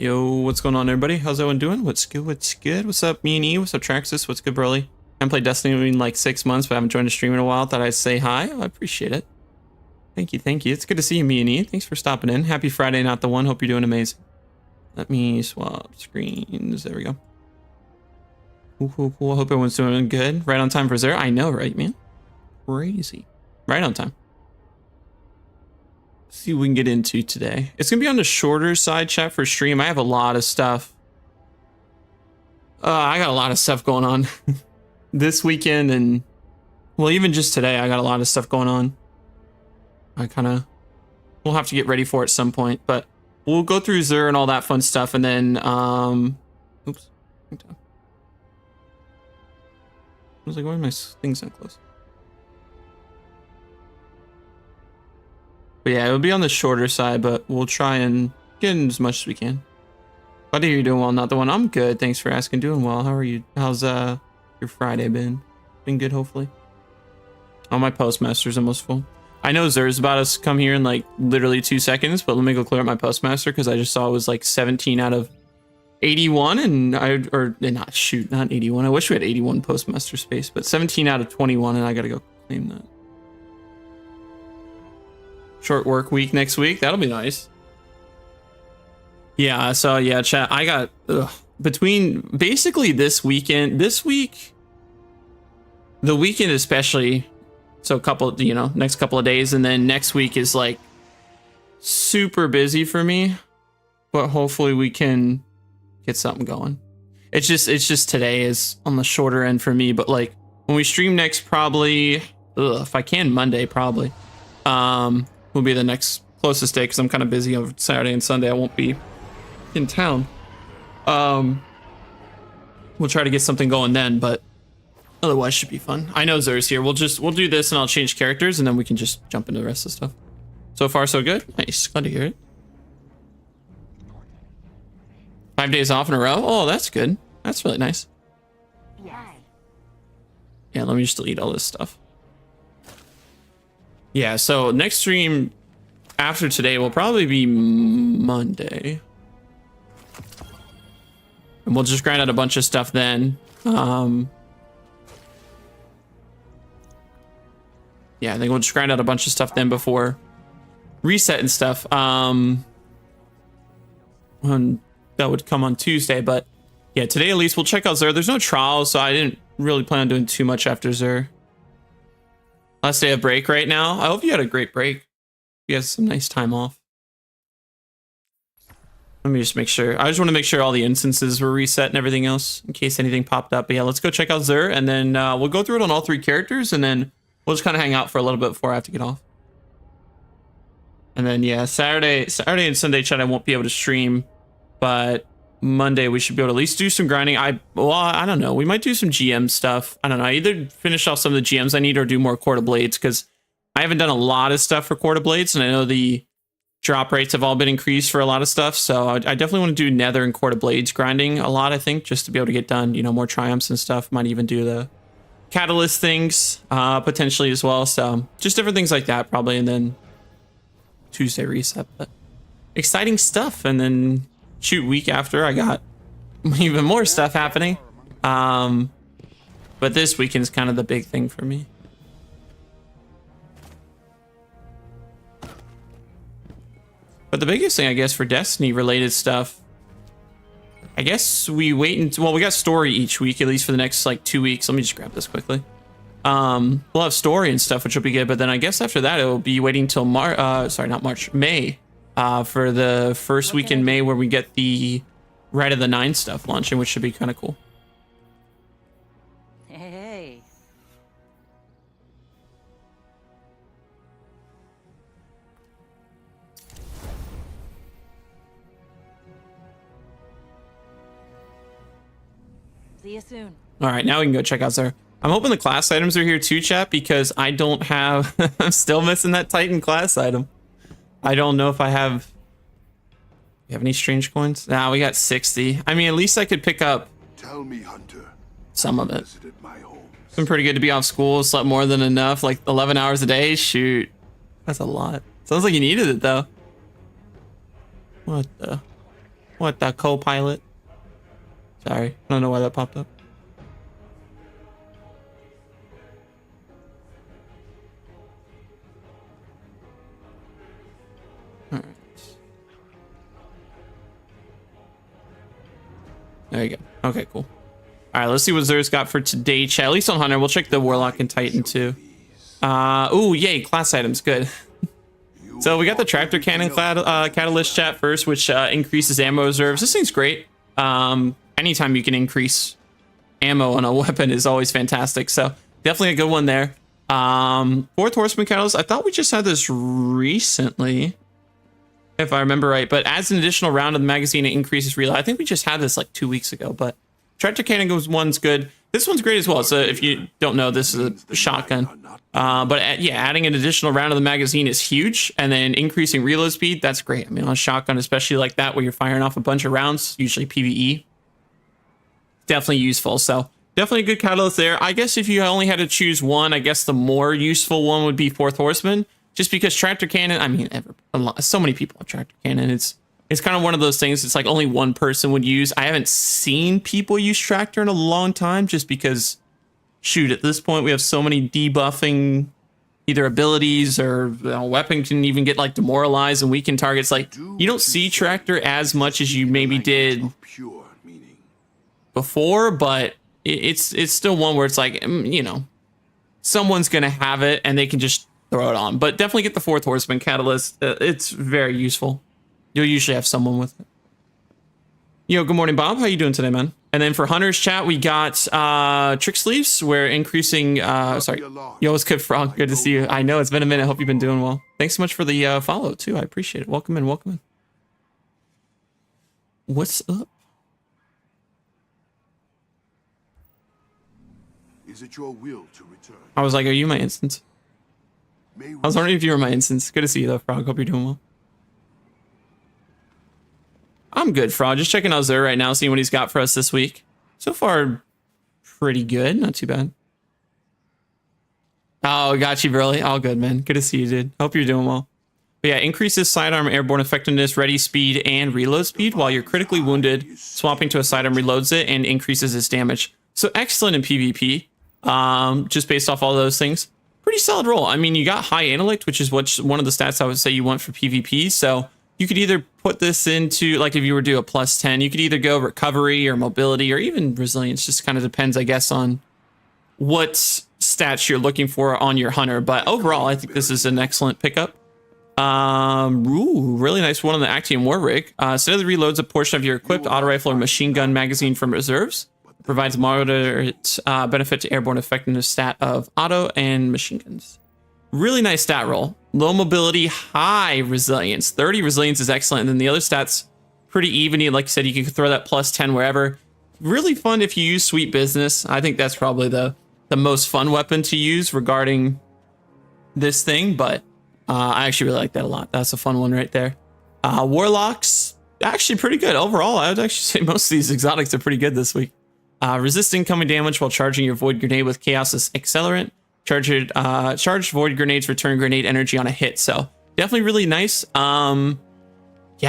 Yo, what's going on, everybody? How's everyone doing? What's good? What's good? What's up, me and E? What's up, Traxxas? What's good, Broly? I haven't played Destiny in like 6 months, but I haven't joined a stream in a while. Thought I'd say hi. I appreciate it. Thank you, thank you. It's good to see you, me and E. Thanks for stopping in. Happy Friday, not the one. Hope you're doing amazing. Let me swap screens. There we go. Cool, cool, cool. Hope everyone's doing good. Right on time for Zero. I know, right, man? Crazy. Right on time. See what we can get into today. It's gonna be on the shorter side, chat, for stream. I have a lot of stuff. I got a lot of stuff going on this weekend, and well, even just today, I got a lot of stuff going on. We'll have to get ready for it at some point, but we'll go through Zur and all that fun stuff, and then oops. I was like, why are my things so close? But yeah, it'll be on the shorter side, but we'll try and get in as much as we can. Buddy, you're doing well, not the one. I'm good. Thanks for asking. Doing well. How are you? How's your Friday been? Been good, hopefully. Oh, my postmaster's almost full. I know Zur's about to come here in like literally 2 seconds, but let me go clear up my postmaster because I just saw it was like 17 out of 81, and not 81. I wish we had 81 postmaster space, but 17 out of 21, and I gotta go claim that. Short work week next week. That'll be nice. Yeah, so yeah, chat. I got between basically this week, the weekend especially. So next couple of days, and then next week is like super busy for me. But hopefully we can get something going. It's just today is on the shorter end for me. But like when we stream next, probably if I can Monday, probably. Will be the next closest day because I'm kind of busy on Saturday and Sunday. I won't be in town. We'll try to get something going then, but otherwise should be fun. I know Zur's here. We'll do this and I'll change characters and then we can just jump into the rest of the stuff. So far so good. Nice. Glad to hear it. 5 days off in a row. Oh, that's good. That's really nice. Yeah, let me just delete all this stuff. Yeah, so next stream after today will probably be Monday. And we'll just grind out a bunch of stuff then. Yeah, I think we'll just grind out a bunch of stuff then before reset and stuff. And that would come on Tuesday, but yeah, today at least we'll check out Zur. There's no trials, so I didn't really plan on doing too much after Zur. Last day of break right now. I hope you had a great break. You had some nice time off. Let me just make sure. I just want to make sure all the instances were reset and everything else in case anything popped up. But yeah, let's go check out Zur, and then we'll go through it on all 3 characters, and then we'll just kind of hang out for a little bit before I have to get off. And then yeah, Saturday and Sunday, chat, I won't be able to stream, but Monday we should be able to at least do some grinding. I don't know. We might do some GM stuff. I don't know. I either finish off some of the GMs I need or do more Court of Blades because I haven't done a lot of stuff for Court of Blades, and I know the drop rates have all been increased for a lot of stuff. So I definitely want to do Nether and Court of Blades grinding a lot, I think, just to be able to get done, more triumphs and stuff. Might even do the catalyst things potentially as well. So just different things like that probably, and then Tuesday reset. But exciting stuff. And then shoot, week after I got even more stuff happening. But this weekend is kind of the big thing for me. But the biggest thing, I guess, for Destiny related stuff, I guess we wait until, well, we got story each week, at least for the next like 2 weeks. Let me just grab this quickly. We'll have story and stuff, which will be good. But then I guess after that, it'll be waiting till May. For the first week in May, where we get the Rite of the Nine stuff launching, which should be kind of cool. Hey. See you soon. All right, now we can go check out Zur. I'm hoping the class items are here too, chat, because I don't have... I'm still missing that Titan class item. I don't know if I have... You have any strange coins? Nah, we got 60. I mean, at least I could pick up... Tell me, Hunter. Some of it. My home. It's been pretty good to be off school, slept more than enough, like 11 hours a day. Shoot. That's a lot. Sounds like you needed it, though. What What, the co-pilot? Sorry, I don't know why that popped up. All right. There you go. Okay, cool. All right, let's see what Zer's got for today, chat. At least on Hunter. We'll check the Warlock and Titan too. Ooh, yay, class items. Good. So we got the tractor cannon catalyst chat first, which increases ammo reserves. This thing's great. Anytime you can increase ammo on a weapon is always fantastic. So definitely a good one there. Fourth Horseman catalyst. I thought we just had this recently, if I remember right, but adds an additional round of the magazine and increases reload. I think we just had this like 2 weeks ago, but tractor cannon one's good. This one's great as well. So if you don't know, this is a shotgun. But yeah, adding an additional round of the magazine is huge, and then increasing reload speed, that's great. I mean, on a shotgun, especially like that, where you're firing off a bunch of rounds, usually PvE, definitely useful. So definitely a good catalyst there. I guess if you only had to choose one, I guess the more useful one would be Fourth Horseman, just because tractor cannon, I mean, so many people have tractor cannon. It's kind of one of those things. It's like only one person would use. I haven't seen people use tractor in a long time, just because, shoot, at this point we have so many debuffing either abilities, or weapon can even get like demoralized and weaken targets. Like, you don't see tractor as much as you maybe did before, but it's still one where it's like, you know, someone's gonna have it and they can just throw it on. But definitely get the Fourth Horseman catalyst. It's very useful. You'll usually have someone with it. Yo, good morning, Bob. How you doing today, man? And then for Hunter's chat, we got trick sleeves. We're increasing. Sorry. Yo, what's good, Frog? Good to see you. I know it's been a minute. Hope you've been doing well. Thanks so much for the follow too. I appreciate it. Welcome in. Welcome in. What's up? Is it your will to return? I was like, are you my instance? I was wondering if you were my instance. Good to see you though, Frog. Hope you're doing well. I'm good, Frog. Just checking out Zer right now, seeing what he's got for us this week. So far, pretty good. Not too bad. Oh, got you, Burley. All good, man. Good to see you, dude. Hope you're doing well. But yeah, increases sidearm airborne effectiveness, ready speed, and reload speed while you're critically wounded. Swapping to a sidearm reloads it and increases its damage. So excellent in PvP. Just based off all those things. Pretty solid roll. I mean, you got high intellect, which is one of the stats I would say you want for PvP. So you could either put this into, like, if you were to do a +10, you could either go recovery or mobility or even resilience. Just kind of depends, I guess, on what stats you're looking for on your hunter. But overall, I think this is an excellent pickup. Really nice one on the Actium War Rig. Steadily reloads a portion of your equipped auto rifle or machine gun magazine from reserves. Provides moderate benefit to airborne effectiveness stat of auto and machine guns. Really nice stat roll. Low mobility, high resilience. 30 resilience is excellent. And then the other stats, pretty even. Like I said, you can throw that +10 wherever. Really fun if you use Sweet Business. I think that's probably the most fun weapon to use regarding this thing. But I actually really like that a lot. That's a fun one right there. Warlocks, actually pretty good. Overall, I would actually say most of these exotics are pretty good this week. Resist incoming damage while charging your Void Grenade with Chaos's Accelerant. Charged Void Grenades return grenade energy on a hit. So definitely really nice. Yeah,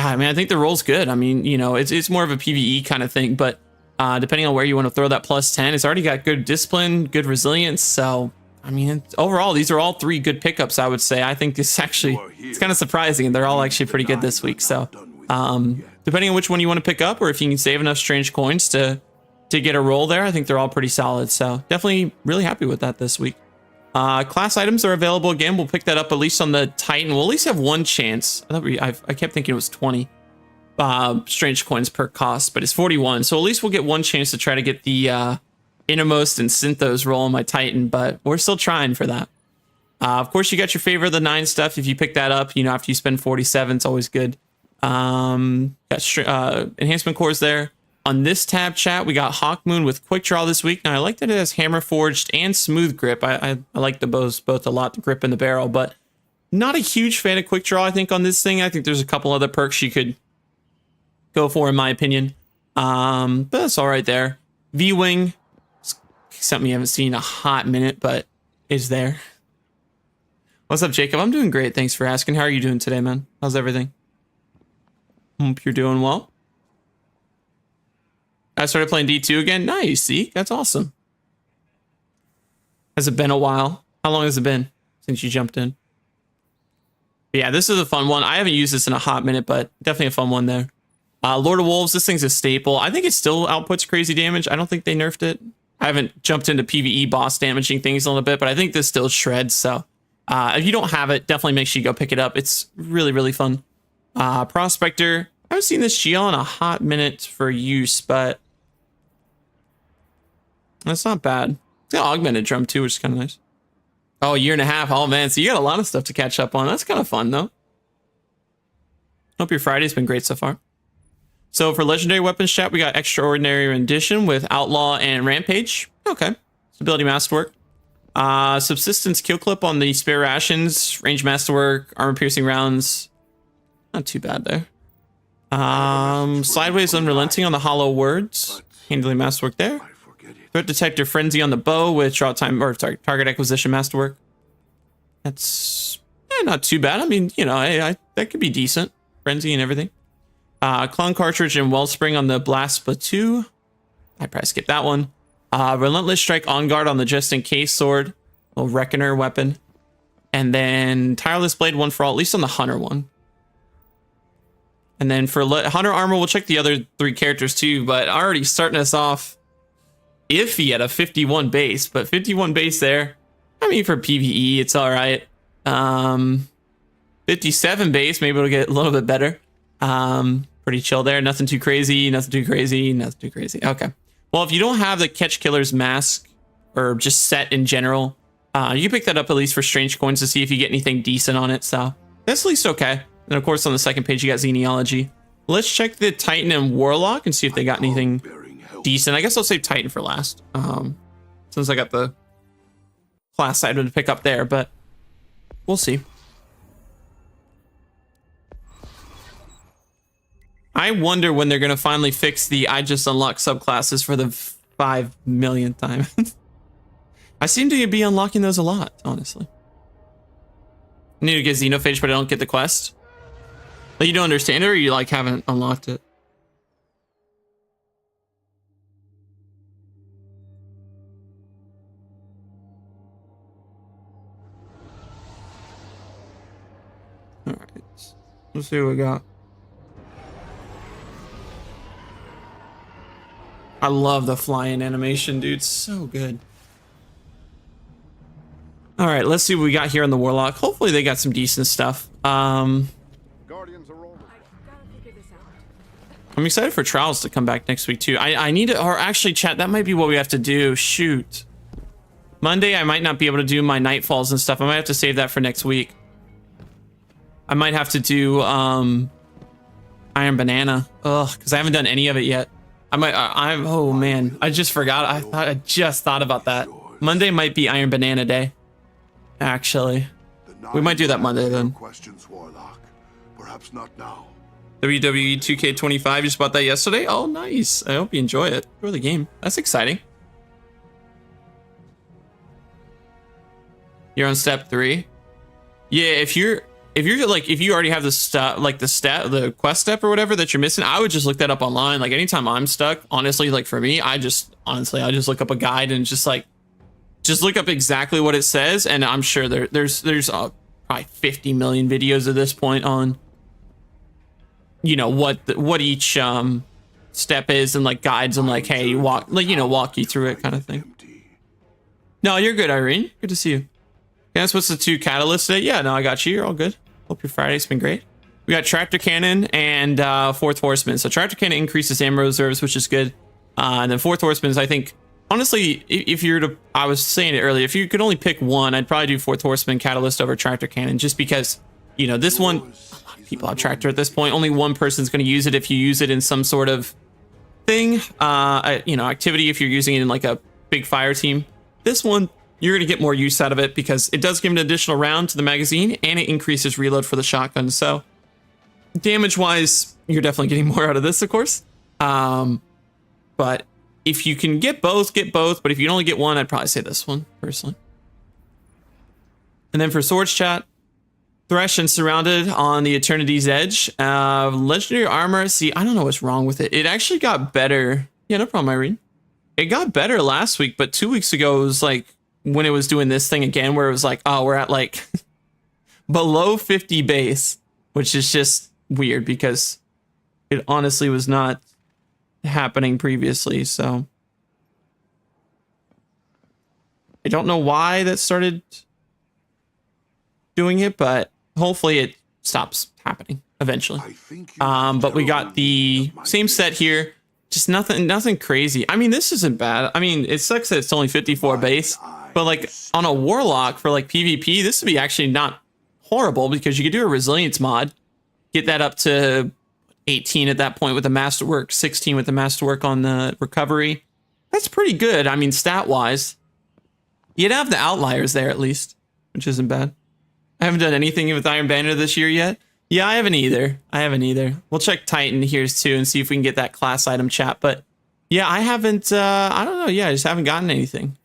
I mean, I think the roll's good. I mean, you know, it's more of a PvE kind of thing, but depending on where you want to throw that +10, it's already got good discipline, good resilience. So, I mean, overall, these are all three good pickups, I would say. I think this actually, it's kind of surprising. They're all actually pretty good this week. So, depending on which one you want to pick up, or if you can save enough strange coins to get a roll there, I think they're all pretty solid. So definitely really happy with that this week. Class items are available again. We'll pick that up at least on the Titan. We'll at least have one chance. I kept thinking it was 20 strange coins per cost, but it's 41. So at least we'll get one chance to try to get the Innermost and Synthos roll on my Titan, but we're still trying for that. Of course, you got your favorite of the 9 stuff. If you pick that up, you know, after you spend 47, it's always good. Got enhancement cores there. On this tab, chat, we got Hawkmoon with Quick Draw this week. Now, I like that it has Hammer Forged and Smooth Grip. I like the both a lot, the grip and the barrel, but not a huge fan of Quick Draw, I think, on this thing. I think there's a couple other perks you could go for, in my opinion. But that's all right there. V-Wing, something you haven't seen in a hot minute, but is there. What's up, Jacob? I'm doing great. Thanks for asking. How are you doing today, man? How's everything? Hope you're doing well. I started playing D2 again. Nice, see? That's awesome. Has it been a while? How long has it been since you jumped in? But yeah, this is a fun one. I haven't used this in a hot minute, but definitely a fun one there. Lord of Wolves, this thing's a staple. I think it still outputs crazy damage. I don't think they nerfed it. I haven't jumped into PvE boss damaging things a little bit, but I think this still shreds. So if you don't have it, definitely make sure you go pick it up. It's really, really fun. Prospector. I haven't seen this GL in a hot minute for use, but that's not bad. It's got augmented drum too, which is kind of nice. Oh, a year and a half. Oh man, so you got a lot of stuff to catch up on. That's kind of fun though. Hope your Friday's been great so far. So for legendary weapons chat, we got extraordinary rendition with outlaw and rampage. Okay, stability masterwork. Subsistence kill clip on the spare rations, range masterwork, armor piercing rounds. Not too bad there. Sideways unrelenting on the hollow words. Handling masterwork there. Threat detector frenzy on the bow with draw time or sorry, target acquisition masterwork. That's not too bad. I mean, you know, that could be decent. Frenzy and everything. Clone cartridge and wellspring on the blast Splatoon. I'd probably skip that one. Relentless strike on guard on the just in case sword. Little reckoner weapon. And then tireless blade one for all, at least on the hunter one. And then for hunter armor, we'll check the other 3 characters too, but already starting us off iffy at a 51 base, but 51 base there. I mean, for PvE, it's all right. 57 base, maybe it'll get a little bit better. Pretty chill there. Nothing too crazy, nothing too crazy, nothing too crazy. Okay. Well, if you don't have the Catch Killer's mask or just set in general, you can pick that up at least for strange coins to see if you get anything decent on it. So that's at least okay. And of course, on the second page, you got Xenealogy. Let's check the Titan and Warlock and see if they got anything decent. I guess I'll save Titan for last. Since I got the class item to pick up there, but we'll see. I wonder when they're going to finally fix the I just unlocked subclasses for the 5 millionth time. I seem to be unlocking those a lot, honestly. I need to get Xenophage, but I don't get the quest. Like, you don't understand it, or you like haven't unlocked it? All right, let's see what we got. I love the flying animation, dude. So good. All right, let's see what we got here on the Warlock. Hopefully they got some decent stuff. I'm excited for Trials to come back next week too. I need to, or actually chat, that might be what we have to do. Shoot. Monday, I might not be able to do my Nightfalls and stuff. I might have to save that for next week. I might have to do Iron Banana. Ugh, because I haven't done any of it yet. Oh man, I just forgot. I just thought about that. Monday might be Iron Banana Day. Actually, we might do that Monday then. Questions, Warlock. Perhaps not now. WWE 2K25, you just bought that yesterday? Oh, nice. I hope you enjoy it. Enjoy the game. That's exciting. You're on step 3. Yeah, if you already have the stuff, like the quest step or whatever that you're missing, I would just look that up online. Like anytime I'm stuck, honestly, like for me, I just look up a guide and just look up exactly what it says. And I'm sure there's probably 50 million videos at this point on, you know, what each step is and like guides and like, hey, walk you through it kind of thing. No, you're good, Irene. Good to see you. Guess what's the 2 catalysts today? Yeah, no, I got you. You're all good. Hope your Friday's been great. We got Tractor Cannon and 4th Horseman. So Tractor Cannon increases ammo reserves, which is good. And then 4th Horseman is, I think, honestly, if you're to, I was saying it earlier, if you could only pick one, I'd probably do 4th Horseman Catalyst over Tractor Cannon, just because, you know, this one, a lot of people have Tractor at this point. Only one person's going to use it if you use it in some sort of thing, you know, activity, if you're using it in like a big fire team. This one, you're going to get more use out of it because it does give an additional round to the magazine and it increases reload for the shotgun. So damage wise, you're definitely getting more out of this, of course. But if you can get both, get both. But if you can only get one, I'd probably say this one personally. And then for Swords chat, Thresh and Surrounded on the Eternity's Edge. Legendary armor. See, I don't know what's wrong with it. It actually got better Yeah, no problem, Irene. It got better last week, but 2 weeks ago it was like when it was doing this thing again where it was like, oh, we're at like below 50 base, which is just weird because it honestly was not happening previously. So I don't know why that started doing it, but hopefully it stops happening eventually. But we got the same set here. Just nothing crazy. I mean, this isn't bad. I mean, it sucks that it's only 54 base, but like on a Warlock for like PvP, this would be actually not horrible because you could do a resilience mod, get that up to 18 at that point with the masterwork, 16 with the masterwork on the recovery. That's pretty good. I mean, stat wise, you'd have the outliers there at least, which isn't bad. I haven't done anything with Iron Banner this year yet. Yeah, I haven't either. We'll check Titan here too and see if we can get that class item chat. But yeah, I haven't, I don't know. Yeah, I just haven't gotten anything.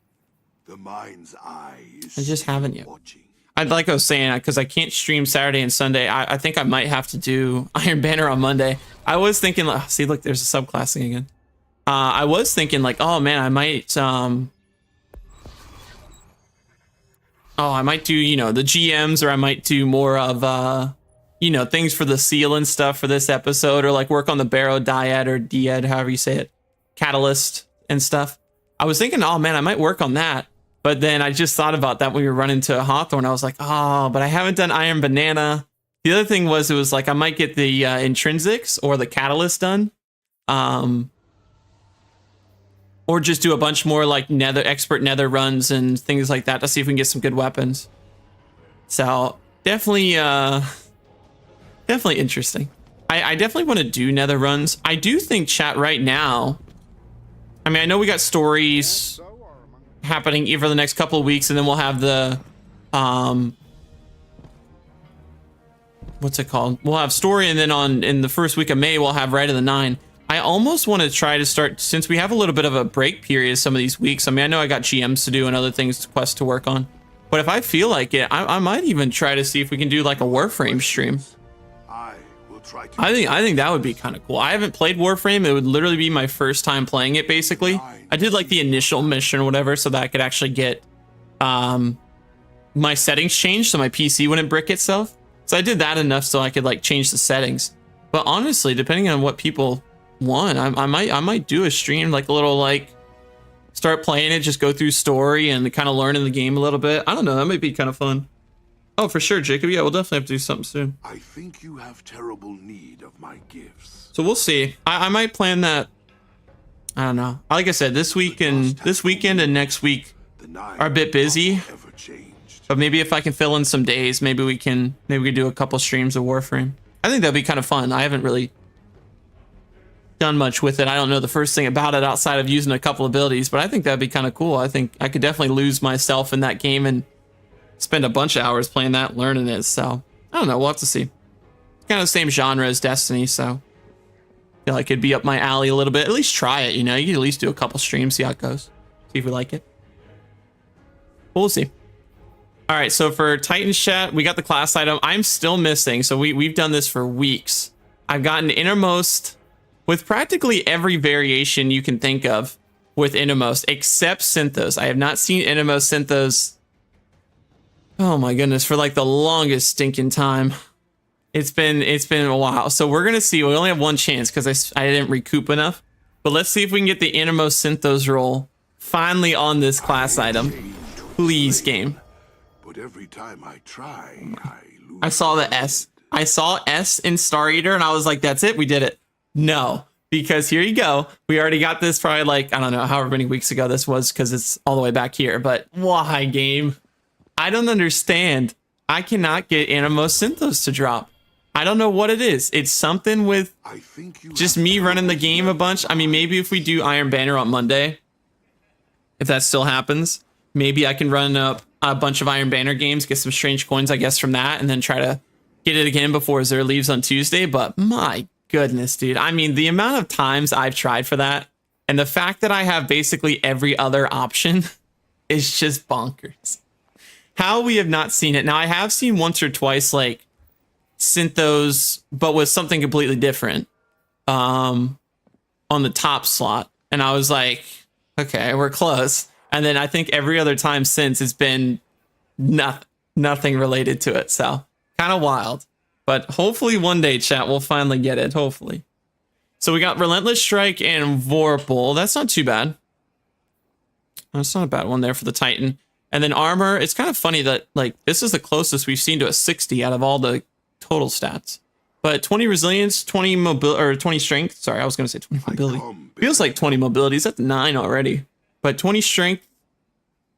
The mind's eye is I just haven't yet. watching. Like I was saying, because I can't stream Saturday and Sunday, I think I might have to do Iron Banner on Monday. I was thinking, see, look, there's a subclassing again. I was thinking like, oh man, I might, I might do, you know, the GMs, or I might do more of, you know, things for the seal and stuff for this episode, or like work on the Barrow Dyad or Diad, however you say it, Catalyst and stuff. I was thinking, oh man, I might work on that. But then I just thought about that when we were running to Hawthorne. I was like, oh, but I haven't done Iron Banana. The other thing was, it was like, I might get the intrinsics or the Catalyst done. Or just do a bunch more like expert nether runs and things like that to see if we can get some good weapons. So definitely, definitely interesting. I definitely want to do nether runs. I do think chat right now, I mean, I know we got stories happening for the next couple of weeks, and then we'll have the, what's it called? We'll have story, and then in the first week of May, we'll have Rite of the Nine. I almost want to try to start, since we have a little bit of a break period some of these weeks. I mean, I know I got GMs to do and other things, quests to work on. But if I feel like it, I might even try to see if we can do like a Warframe stream. I think that would be kind of cool. I haven't played Warframe. It would literally be my first time playing it, basically. I did like the initial mission or whatever so that I could actually get my settings changed so my PC wouldn't brick itself. So I did that enough so I could like change the settings. But honestly, depending on what people want, I might do a stream, like a little like start playing it, just go through story and kind of learning the game a little bit. I don't know, that might be kind of fun. Oh, for sure, Jacob. Yeah, we'll definitely have to do something soon. I think you have terrible need of my gifts. So we'll see. I might plan that. I don't know. Like I said, this weekend and next week are a bit busy. But maybe if I can fill in some days, maybe we can do a couple streams of Warframe. I think that'd be kind of fun. I haven't really done much with it. I don't know the first thing about it outside of using a couple abilities, but I think that'd be kind of cool. I think I could definitely lose myself in that game and spend a bunch of hours playing that, learning it. So I don't know. We'll have to see. Kind of the same genre as Destiny, so I feel like it'd be up my alley a little bit. At least try it, you know. You can at least do a couple streams, see how it goes, see if we like it. We'll see. All right, so for Titan's chat, we got the class item. I'm still missing, so we've done this for weeks. I've gotten Innermost with practically every variation you can think of with Innermost, except Synthos. I have not seen Innermost Synthos, oh my goodness, for like the longest stinking time. It's been a while. So we're gonna see. We only have one chance because I didn't recoup enough. But let's see if we can get the Innermost Synthos roll finally on this class item. Please, game. But every time I try, I saw the S. I saw S in Star Eater and I was like, that's it, we did it. No, because here you go. We already got this probably like, I don't know, however many weeks ago this was because it's all the way back here. But why, game? I don't understand. I cannot get Innermost Synthos to drop. I don't know what it is. It's something with just me running the game a bunch. I mean, maybe if we do Iron Banner on Monday, if that still happens, maybe I can run up a bunch of Iron Banner games, get some strange coins, I guess, from that, and then try to get it again before Xur leaves on Tuesday. But my goodness, dude. I mean, the amount of times I've tried for that, and the fact that I have basically every other option is just bonkers. How we have not seen it. Now, I have seen once or twice, like, Synthos, but with something completely different on the top slot. And I was like, okay, we're close. And then I think every other time since it's been nothing related to it. So kind of wild. But hopefully one day, chat, we'll finally get it. Hopefully. So we got Relentless Strike and Vorpal. That's not too bad. That's not a bad one there for the Titan. And then armor, it's kind of funny that like this is the closest we've seen to a 60 out of all the total stats. But 20 resilience, 20 mobility, or 20 strength. Sorry, I was going to say 20 mobility. Feels like 20 mobility. It's at 9 already. But 20 strength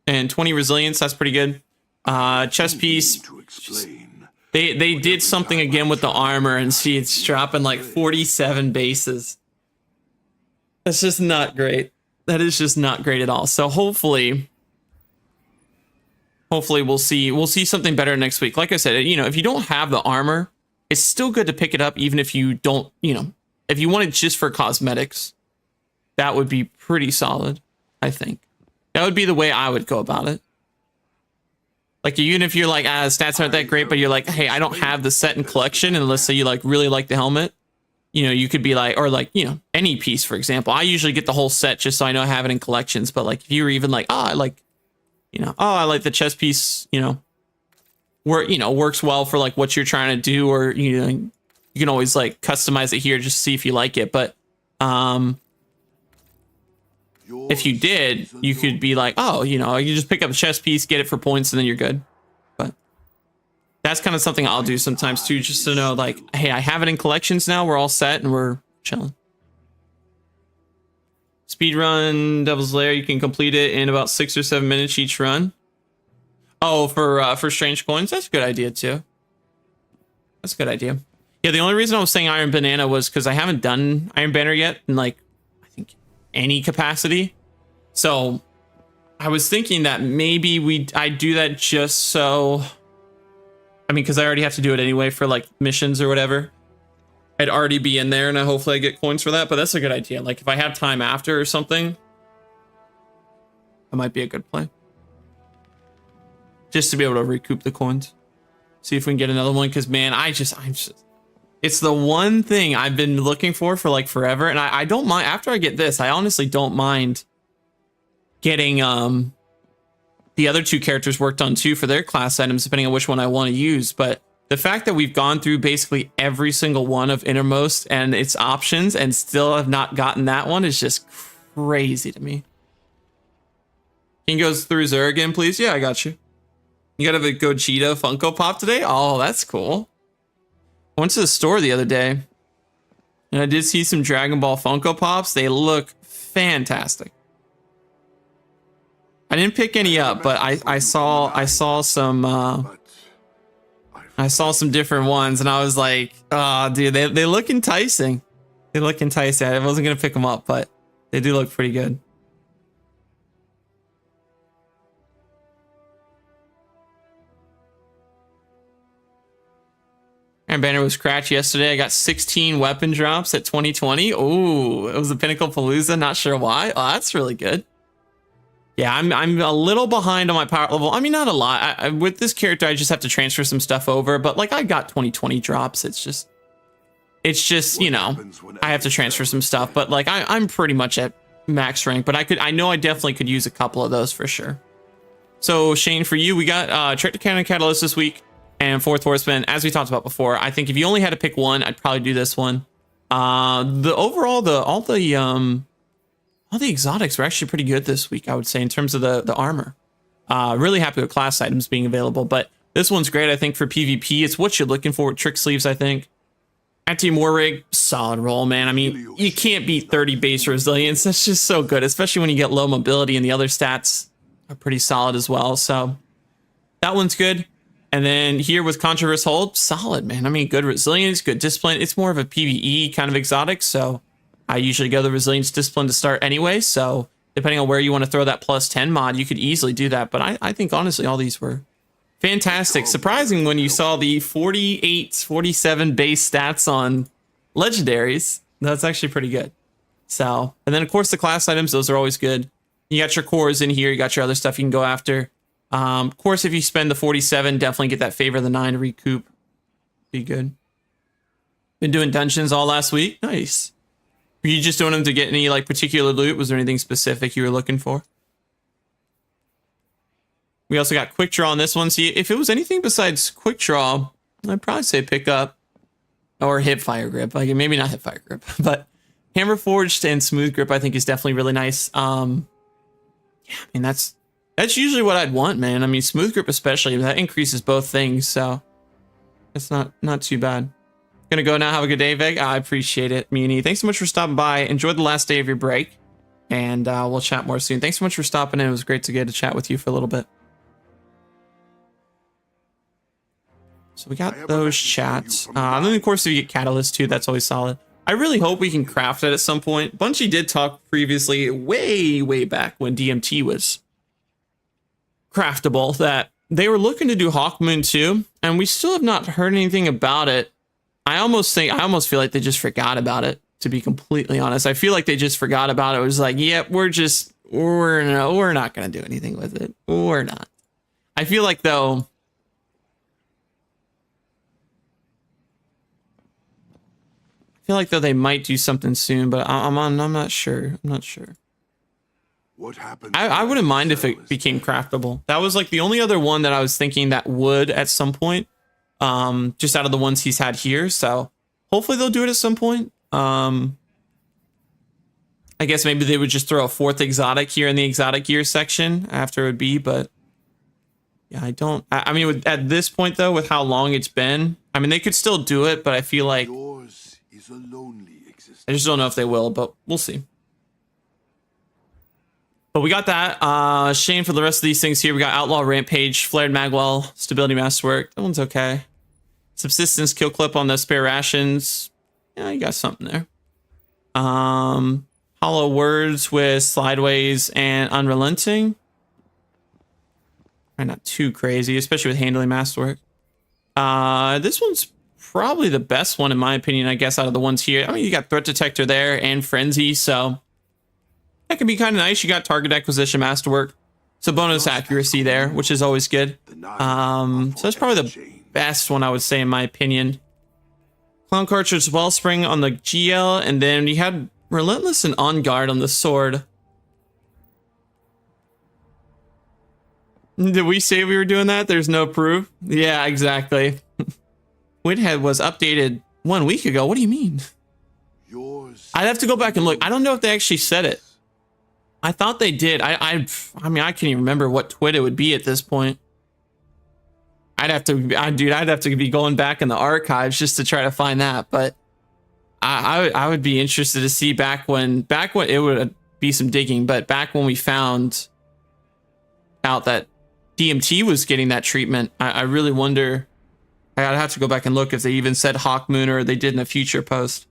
and 20 resilience, that's pretty good. Chest piece. They did something again with the armor, and see it's dropping like 47 bases. That's just not great. That is just not great at all. So hopefully we'll see something better next week. Like I said, you know, if you don't have the armor, it's still good to pick it up, even if you don't, you know, if you want it just for cosmetics, that would be pretty solid, I think. That would be the way I would go about it. Like, even if you're like, stats aren't that great, but you're like, hey, I don't have the set in collection, and let's say you like really like the helmet, you know, you could be like, or like, you know, any piece, for example. I usually get the whole set just so I know I have it in collections. But like, if you were even like, I like, you know, I like the chest piece, you know, works well for like what you're trying to do, or, you know, you can always like customize it here just to see if you like it. But if you did, you could be like, oh, you know, you just pick up a chest piece, get it for points, and then you're good. But that's kind of something I'll do sometimes too, just to know like, hey, I have it in collections now. We're all set and we're chilling. Speedrun Devil's Lair, you can complete it in about 6 or 7 minutes each run. Oh, for strange coins, that's a good idea too. That's a good idea. Yeah, the only reason I was saying Iron Banana was because I haven't done Iron Banner yet in like, I think, any capacity. So I was thinking that maybe I'd do that just so, I mean, because I already have to do it anyway for like missions or whatever. I'd already be in there, and hopefully I get coins for that. But that's a good idea. Like if I have time after or something, that might be a good play. Just to be able to recoup the coins. See if we can get another one. Because man, I'm just, it's the one thing I've been looking for like forever. And I don't mind, after I get this, I honestly don't mind getting the other 2 characters worked on too for their class items, depending on which one I want to use. But the fact that we've gone through basically every single one of Innermost and its options and still have not gotten that one is just crazy to me. King goes through Zur again, please. Yeah, I got you. You got a Gogeta Funko Pop today? Oh, that's cool. I went to the store the other day and I did see some Dragon Ball Funko Pops. They look fantastic. I didn't pick any up, but I saw some different ones, and I was like, oh, dude, they look enticing. They look enticing. I wasn't gonna pick them up, but they do look pretty good. Iron Banner was scratched yesterday. I got 16 weapon drops at 2020. Ooh, it was a Pinnacle Palooza. Not sure why. Oh, that's really good. Yeah, I'm a little behind on my power level. I mean, not a lot. With this character, I just have to transfer some stuff over. But like, I got 2020 drops. It's just, you know, I have to transfer some stuff. But like, I'm pretty much at max rank. But I know I definitely could use a couple of those for sure. So Shane, for you, we got Tractor Cannon Catalyst this week and Fourth Horseman. As we talked about before, I think if you only had to pick one, I'd probably do this one. All the exotics were actually pretty good this week, I would say, in terms of the armor. Really happy with class items being available, but this one's great, I think, for PvP. It's what you're looking for with trick sleeves, I think. Anti-War Rig, solid roll, man. I mean, you can't beat 30 base resilience. That's just so good, especially when you get low mobility, and the other stats are pretty solid as well. So that one's good. And then here with Controverse Hold, solid, man. I mean, good resilience, good discipline. It's more of a PvE kind of exotic, so I usually go the resilience discipline to start anyway, so depending on where you want to throw that plus 10 mod, you could easily do that. But I think, honestly, all these were fantastic. Surprising when you saw the 48, 47 base stats on legendaries. That's actually pretty good. So, and then, of course, the class items, those are always good. You got your cores in here. You got your other stuff you can go after. Of course, if you spend the 47, definitely get that Favor of the 9 to recoup. Be good. Been doing dungeons all last week. Nice. Were you just doing them to get any like particular loot? Was there anything specific you were looking for? We also got quick draw on this one. See, if it was anything besides quick draw, I'd probably say pick up or hip fire grip. Like maybe not hip fire grip, but hammer forged and smooth grip I think is definitely really nice. Yeah, I mean that's usually what I'd want, man. I mean smooth grip especially, that increases both things, so it's not too bad. Gonna go now. Have a good day, Veg. I appreciate it, Muni. Thanks so much for stopping by. Enjoy the last day of your break, and we'll chat more soon. Thanks so much for stopping in. It was great to get to chat with you for a little bit. So we got those chats. And then of course if you get Catalyst too, that's always solid. I really hope we can craft it at some point. Bungie did talk previously, way back when DMT was craftable, that they were looking to do Hawkmoon too, and we still have not heard anything about it. I almost feel like they just forgot about it, to be completely honest. I feel like they just forgot about it. It was like, yep, we're not gonna do anything with it. We're not. I feel like though, they might do something soon, but I'm not sure. I'm not sure. What happened? I wouldn't mind if it became craftable. That was like the only other one that I was thinking that would at some point. Just out of the ones he's had here, so hopefully they'll do it at some point. I guess maybe they would just throw a 4th exotic here in the exotic gear section after it would be, but yeah, I mean, at this point though, with how long it's been, I mean, they could still do it, but I feel like Yours is a lonely existence. I just don't know if they will, but we'll see. But we got that. Shame for the rest of these things here. We got Outlaw Rampage, Flared Magwell, Stability Masterwork. That one's okay. Subsistence kill clip on the spare rations. Yeah, you got something there. Hollow Words with Slideways and Unrelenting. Probably not too crazy, especially with Handling Masterwork. This one's probably the best one in my opinion, I guess, out of the ones here. I mean, you got Threat Detector there and Frenzy, so that can be kind of nice. You got Target Acquisition Masterwork. So bonus accuracy there, which is always good. So that's probably the best one I would say in my opinion. Clown Cartridge Wellspring on the GL, and then you had Relentless and On Guard on the sword. Did we say we were doing that? There's no proof. Yeah, exactly. Windhead was updated 1 week ago. What do you mean? I'd have to go back and look. I don't know if they actually said it. I thought they did. I mean, I can't even remember what twit it would be at this point. I'd have to be going back in the archives just to try to find that. But I would be interested to see back when it would be some digging. But back when we found out that DMT was getting that treatment, I really wonder. I'd have to go back and look if they even said Hawkmoon or they did in a future post.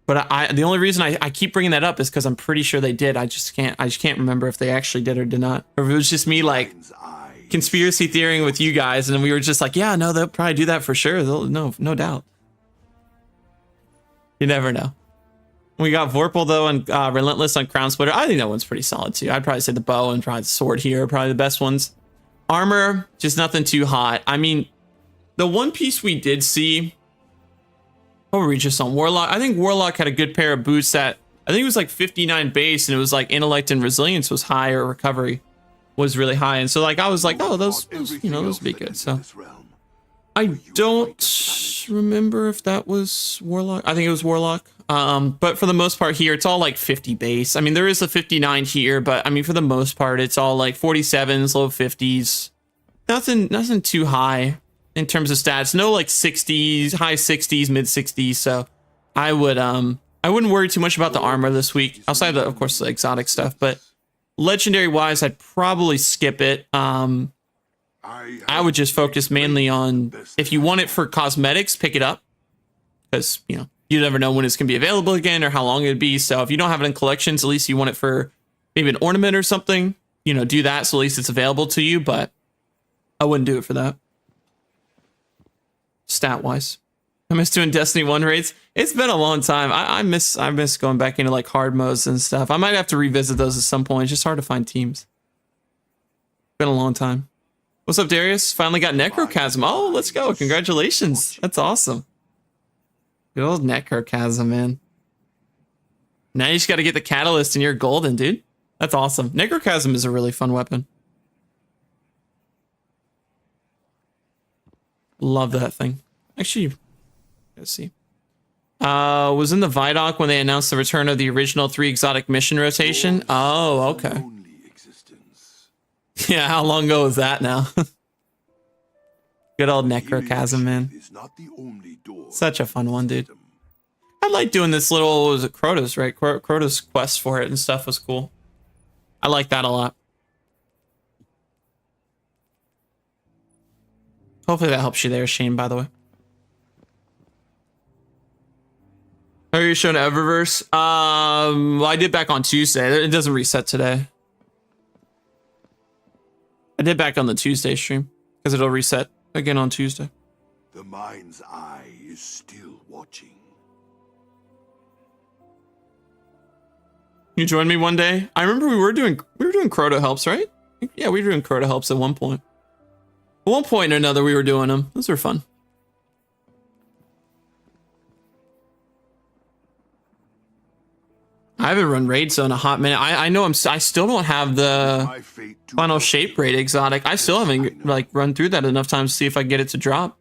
But the only reason I keep bringing that up is because I'm pretty sure they did. I just can't remember if they actually did or did not. Or if it was just me like conspiracy theorying with you guys, and we were just like, yeah, no, they'll probably do that for sure. No doubt. You never know. We got Vorpal though and Relentless on Crown Splitter. I think that one's pretty solid too. I'd probably say the bow and probably the sword here are probably the best ones. Armor, just nothing too hot. I mean, the one piece we did see. What were we just on? Warlock. I think Warlock had a good pair of boots that I think it was like 59 base, and it was like intellect and resilience was high, or recovery was really high. And so like I was like, oh, those would be good. So I don't remember if that was Warlock. I think it was Warlock. But for the most part here, it's all like 50 base. I mean, there is a 59 here, but I mean, for the most part, it's all like 47s, low 50s. Nothing too high in terms of stats. No like 60s, high 60s, mid 60s. So I wouldn't worry too much about the armor this week, outside of course the exotic stuff. But legendary wise, I'd probably skip it. I would just focus mainly on, if you want it for cosmetics, pick it up, because you never know when it's gonna be available again or how long it'd be. So if you don't have it in collections, at least you want it for maybe an ornament or something, do that, so at least it's available to you. But I wouldn't do it for that. Stat wise, I miss doing Destiny 1 raids. It's been a long time. I miss going back into like hard modes and stuff. I might have to revisit those at some point. It's just hard to find teams. Been a long time. What's up, Darius? Finally got Necrochasm. Oh, let's go. Congratulations. That's awesome. Good old Necrochasm, man. Now you just got to get the catalyst and you're golden, dude. That's awesome. Necrochasm is a really fun weapon. Love that thing. Actually, let's see. Was in the Vidoc when they announced the return of the original 3 exotic mission rotation. Oh, okay. Yeah, how long ago was that now? Good old Necrochasm, man. Such a fun one, dude. I like doing this little, what was it, Crotos, right? Crotos quest for it and stuff was cool. I like that a lot. Hopefully that helps you there, Shane, by the way. Are you showing Eververse? Well, I did back on Tuesday. It doesn't reset today. I did back on the Tuesday stream because it'll reset again on Tuesday. The mind's eye is still watching. You join me one day? I remember we were doing Crota helps, right? Yeah, we were doing Crota helps at one point. At one point or another, we were doing them. Those were fun. I haven't run raid zone in a hot minute. I know I still don't have the final shape raid exotic. I still haven't like run through that enough times to see if I can get it to drop.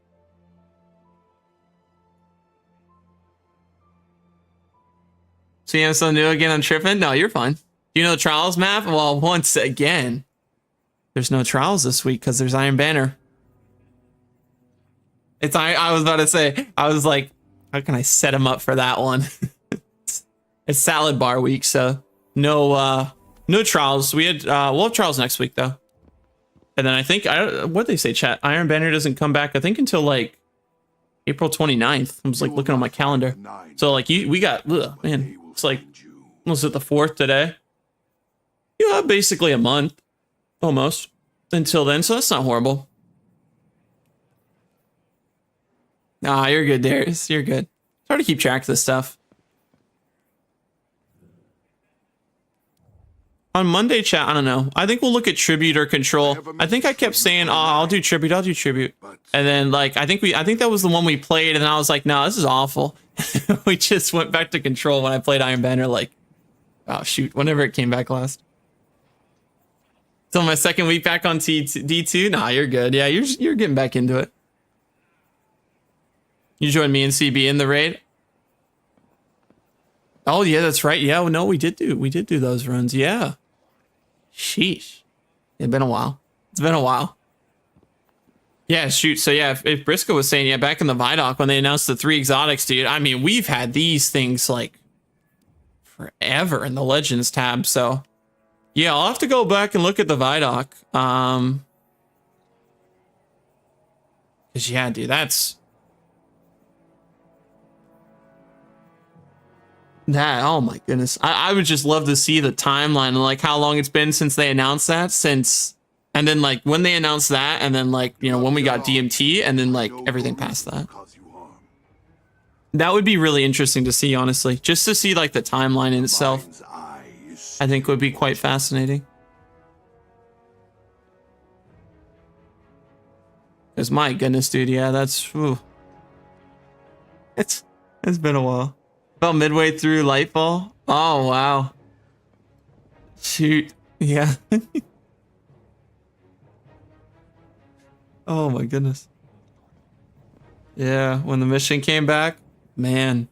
So you have something new again? I'm tripping. No, you're fine. Do you know the trials map? Well, once again, there's no trials this week because there's Iron Banner. I was about to say, I was like, how can I set him up for that one? It's salad bar week, so no trials. We had we'll have trials next week though. And then I think what they say, chat, Iron Banner doesn't come back I think until like April 29th. I was like looking on my calendar. So like we got man, it's like was it the 4th today? You have basically a month almost until then, so that's not horrible. Nah, you're good, Darius. You're good. It's hard to keep track of this stuff. On Monday, chat, I don't know. I think we'll look at tribute or control. I think I kept saying, "Oh, I'll do tribute. I'll do tribute." And then, like, I think that was the one we played, and I was like, "No, this is awful." We just went back to control when I played Iron Banner. Like, oh shoot, whenever it came back last. So my second week back on D2. Nah, you're good. Yeah, you're getting back into it. You joined me and CB in the raid. Oh yeah, that's right. Yeah, no, we did do those runs. Yeah. Sheesh. It's been a while. It's been a while. Yeah, shoot. So yeah, if Briscoe was saying, yeah, back in the Vidoc when they announced the 3 exotics, dude. I mean, we've had these things like forever in the Legends tab. So yeah, I'll have to go back and look at the Vidoc. 'Cause yeah, dude, that's that, oh my goodness. I would just love to see the timeline and like how long it's been since they announced that, and then like when they announced that, and then like, you know, when we got DMT, and then like everything past that. That would be really interesting to see, honestly. Just to see like the timeline in itself, I think would be quite fascinating. Because my goodness, dude, yeah, that's, whew. It's been a while. About midway through Lightfall. Oh, wow. Shoot. Yeah. Oh, my goodness. Yeah, when the mission came back, man.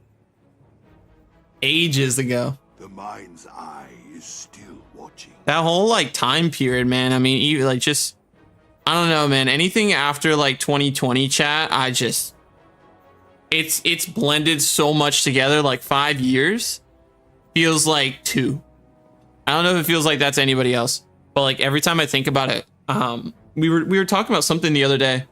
Ages ago. The mind's eye is still watching. That whole, like, time period, man. I mean, even, like, just, I don't know, man. Anything after, like, 2020, chat, I just... It's blended so much together. Like 5 years feels like 2. I don't know if it feels like that to anybody else, but like every time I think about it, we were talking about something the other day.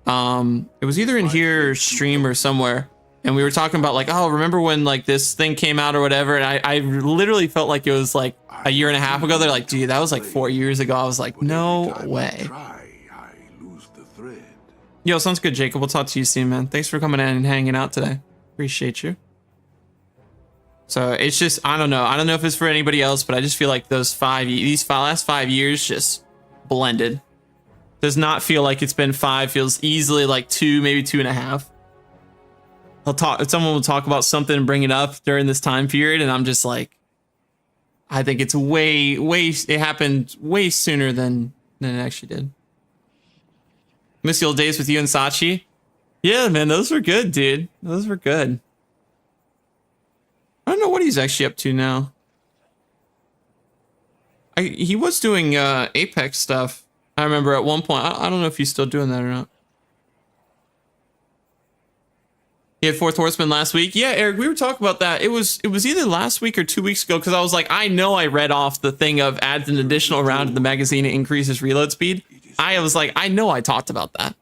It was either in here or stream or somewhere, and we were talking about like, oh, remember when like this thing came out or whatever, and I literally felt like it was like a year and a half ago. They're like, dude, that was like 4 years ago. I was like, no way. Yo, sounds good, Jacob. We'll talk to you soon, man. Thanks for coming in and hanging out today. Appreciate you. So it's just, I don't know. I don't know if it's for anybody else, but I just feel like these last 5 years just blended. Does not feel like it's been 5. Feels easily like 2, maybe 2.5. someone will talk about something and bring it up during this time period, and I'm just like, I think it's it happened way sooner than it actually did. Miss the old days with you and Sachi. Yeah, man, those were good, dude. Those were good. I don't know what he's actually up to now. He was doing Apex stuff. I remember at one point. I don't know if he's still doing that or not. He had Fourth Horseman last week. Yeah, Eric, we were talking about that. It was either last week or 2 weeks ago, because I was like, I know I read off the thing of adds an additional round to the magazine and increases reload speed. I was like, I know I talked about that.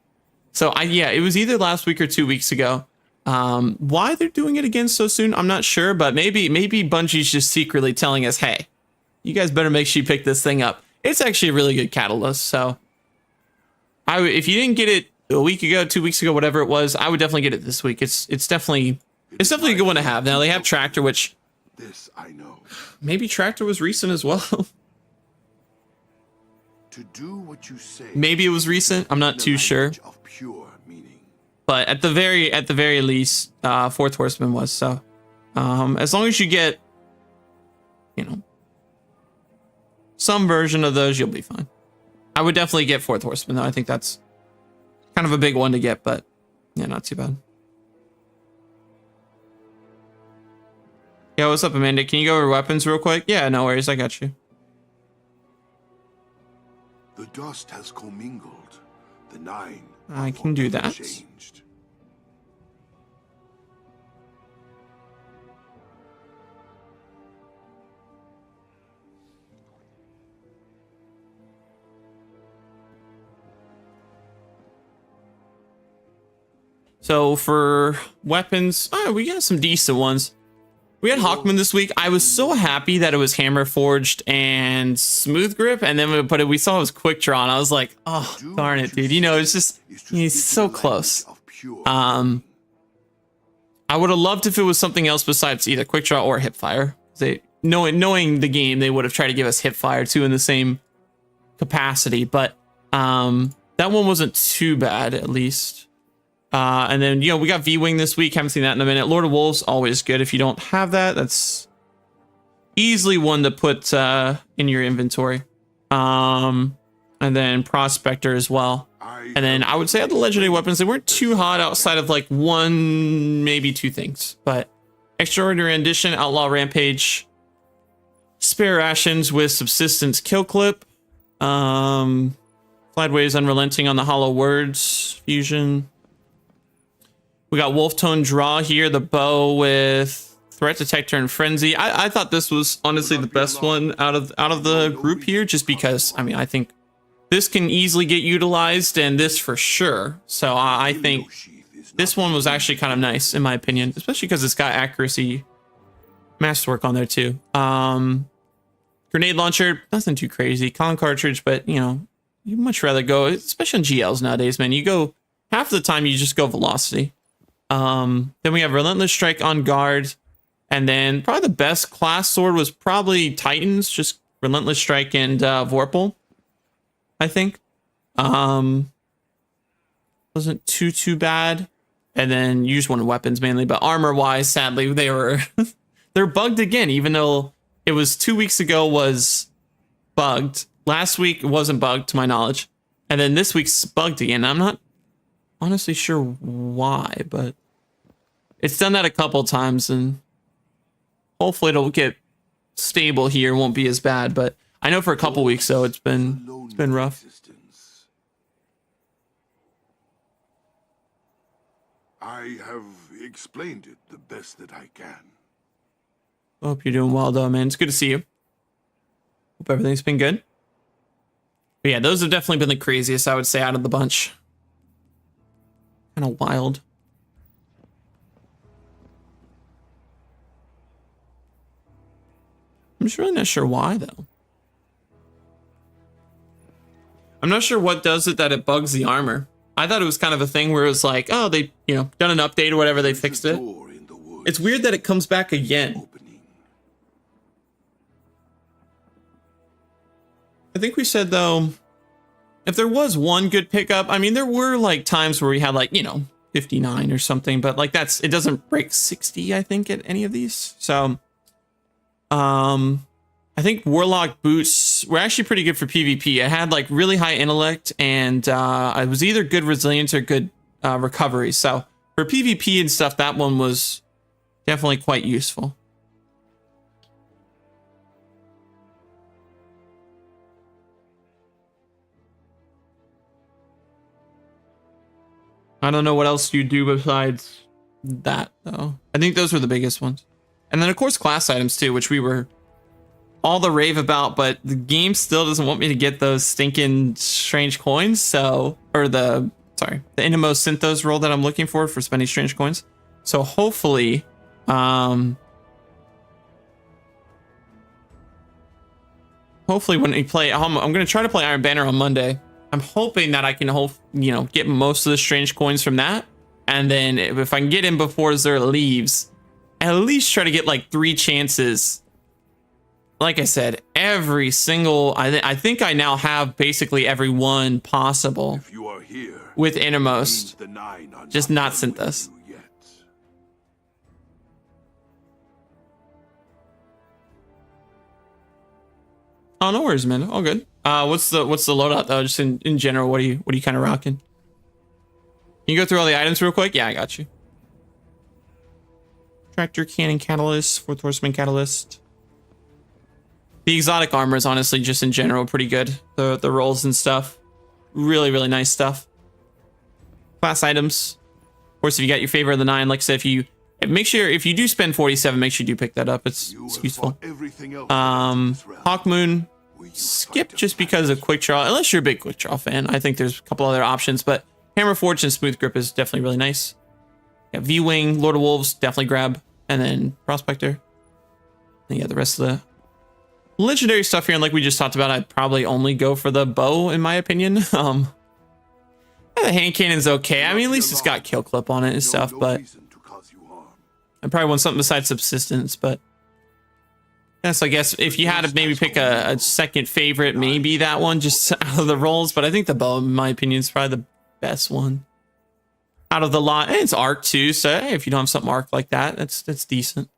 So yeah, it was either last week or 2 weeks ago. Why they're doing it again so soon, I'm not sure, but maybe Bungie's just secretly telling us, hey, you guys better make sure you pick this thing up. It's actually a really good catalyst. So if you didn't get it a week ago, 2 weeks ago, whatever it was, I would definitely get it this week. It's definitely a good one to have. Now they have Tractor, which This I know. maybe Tractor was recent as well. To do what you say. Maybe it was recent. I'm not too sure. Of pure meaning. But at the very least, Fourth Horseman was. So as long as you get, some version of those, you'll be fine. I would definitely get Fourth Horseman though. I think that's kind of a big one to get, but yeah, not too bad. Yeah, what's up, Amanda? Can you go over weapons real quick? Yeah, no worries. I got you. The dust has commingled. The nine. I can do that. Changed. So for weapons, we got some decent ones. We had Hawkman this week. I was so happy that it was hammer forged and smooth grip, and then we saw it was quick draw, and I was like, oh darn it, dude. It's just he's so close. I would have loved if it was something else besides either quick draw or hip fire. Knowing the game, they would have tried to give us hip fire too in the same capacity, but that one wasn't too bad at least. And then, we got V-Wing this week. Haven't seen that in a minute. Lord of Wolves, always good. If you don't have that, that's easily one to put in your inventory. And then Prospector as well. And then I would say the legendary weapons, they weren't too hot outside of like one, maybe two things. But Extraordinary Rendition, Outlaw Rampage, Spare Rations with Subsistence Kill Clip, Flightways Unrelenting on the Hollow Words Fusion. We got Wolf Tone Draw here, the bow with Threat Detector and Frenzy. I thought this was honestly the best one out of the group here, just because, I think this can easily get utilized, and this for sure. So I think this one was actually kind of nice, in my opinion, especially because it's got accuracy masterwork on there too. Grenade launcher, nothing too crazy. Con cartridge, but you'd much rather go, especially on GLs nowadays, man. You go half the time, you just go velocity. Then we have Relentless Strike on guard, and then probably the best class sword was probably Titans, just Relentless Strike and Vorpal, I think. Wasn't too bad. And then you just wanted weapons mainly, but armor wise, sadly, they're bugged again, even though it was 2 weeks ago was bugged. Last week it wasn't bugged to my knowledge, and then this week's bugged again. I'm not honestly sure why, but it's done that a couple times, and hopefully it'll get stable here, won't be as bad. But I know for a couple weeks though, it's been rough. I have explained it the best that I can. Hope you're doing well though, man. It's good to see you. Hope everything's been good. But yeah, those have definitely been the craziest, I would say, out of the bunch. Kind of wild. I'm just really not sure why though. I'm not sure what does it that it bugs the armor. I thought it was kind of a thing where it was like, oh, they, done an update or whatever, they fixed it. It's weird that it comes back again. I think we said though, if there was one good pickup, there were like times where we had like, 59 or something, but like it doesn't break 60, I think, at any of these. So I think Warlock boots were actually pretty good for PvP. It had like really high intellect, and it was either good resilience or good recovery. So for PvP and stuff, that one was definitely quite useful. I don't know what else you do besides that, though. I think those were the biggest ones. And then, of course, class items, too, which we were all the rave about, but the game still doesn't want me to get those stinking strange coins, so... Or the Inamos Synthos roll that I'm looking for spending strange coins. So hopefully... hopefully when we play... I'm going to try to play Iron Banner on Monday. I'm hoping that I can, get most of the strange coins from that. And then if I can get in before Xur leaves, at least try to get like 3 chances. Like I said, every single, I think I now have basically every one possible If you are here, with Innermost, the 9 are just not done with Synthos. you yet. Oh, no worries, man. All good. What's the loadout though? Just in general, what are you kind of rocking? Can you go through all the items real quick? Yeah, I got you. Tractor cannon catalyst, 4th horseman catalyst. The exotic armor is honestly just in general pretty good. The rolls and stuff, really nice stuff. Class items. Of course, if you got your favorite of the 9, like I said, make sure if you do spend 47, make sure you do pick that up. It's useful. Hawk Moon. Skip just because of quick draw, unless you're a big quick draw fan. I think there's a couple other options, but Hammer Forge and Smooth Grip is definitely really nice. Yeah, V-Wing, Lord of Wolves, definitely grab, and then Prospector. And yeah, the rest of the legendary stuff here, and like we just talked about, I'd probably only go for the bow, in my opinion. The hand cannon's okay. I mean, at least it's got kill clip on it and stuff, but I probably want something besides subsistence, but yes, I guess if you had to maybe pick a second favorite, maybe that one just out of the rolls, but I think the bow, in my opinion, is probably the best one out of the lot. And it's arc too, so hey, if you don't have something arc like that, that's decent.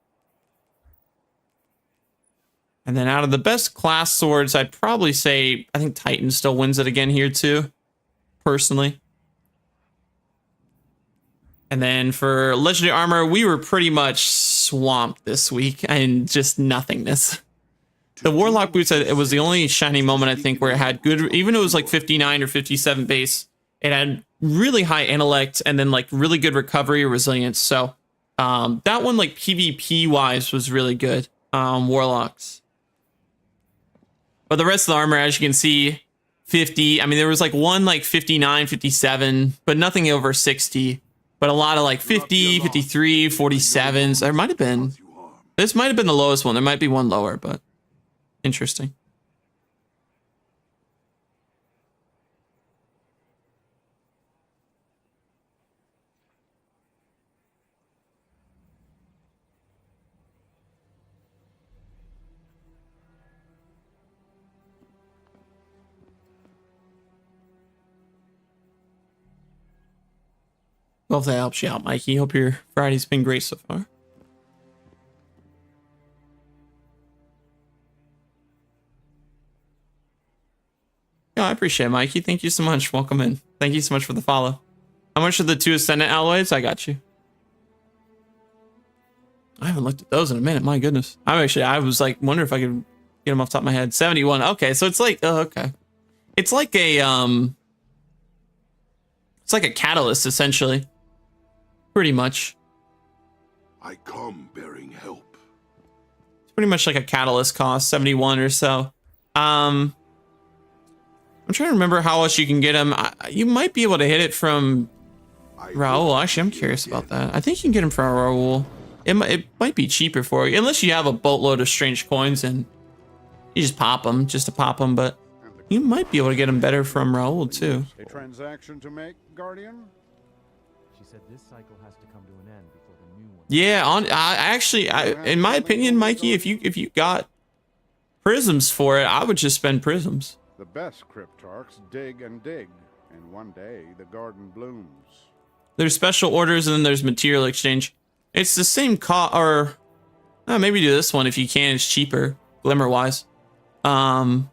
And then out of the best class swords, I'd probably say I think Titan still wins it again here too, personally. And then for legendary armor, we were pretty much swamped this week and just nothingness. The Warlock boots, it was the only shiny moment, I think, where it had good, even though it was like 59 or 57 base, it had really high intellect and then like really good recovery or resilience. So that one, like PvP wise, was really good. Warlocks. But the rest of the armor, as you can see, 50. I mean, there was like one like 59, 57, but nothing over 60. But a lot of like 50, 53, 47s. There might have been. This might have been the lowest one. There might be one lower, but interesting. Well, if that helps you out, Mikey. Hope your Friday's been great so far. Yeah, I appreciate it, Mikey. Thank you so much. Welcome in. Thank you so much for the follow. How much are the 2 Ascendant alloys? I got you. I haven't looked at those in a minute. My goodness. I was like, wonder if I could get them off the top of my head. 71. Okay, so it's like, oh, okay. It's like a catalyst essentially. Pretty much. I come bearing help. It's pretty much like a catalyst cost, 71 or so. I'm trying to remember how else you can get them. You might be able to hit it from Raoul. Actually, I'm curious about that. I think you can get them from Raoul. It might be cheaper for you, unless you have a boatload of strange coins and you just pop them just to pop them. But you might be able to get them better from Raoul too. A transaction to make, Guardian? She said this cycle has to come to an end before the new one. Yeah, in my opinion, Mikey, if you got prisms for it, I would just spend prisms. The best cryptarchs dig and dig, and one day the garden blooms. there's special orders and then there's material exchange. It's the same cost, or maybe do this one if you can. It's cheaper, glimmer wise. I'd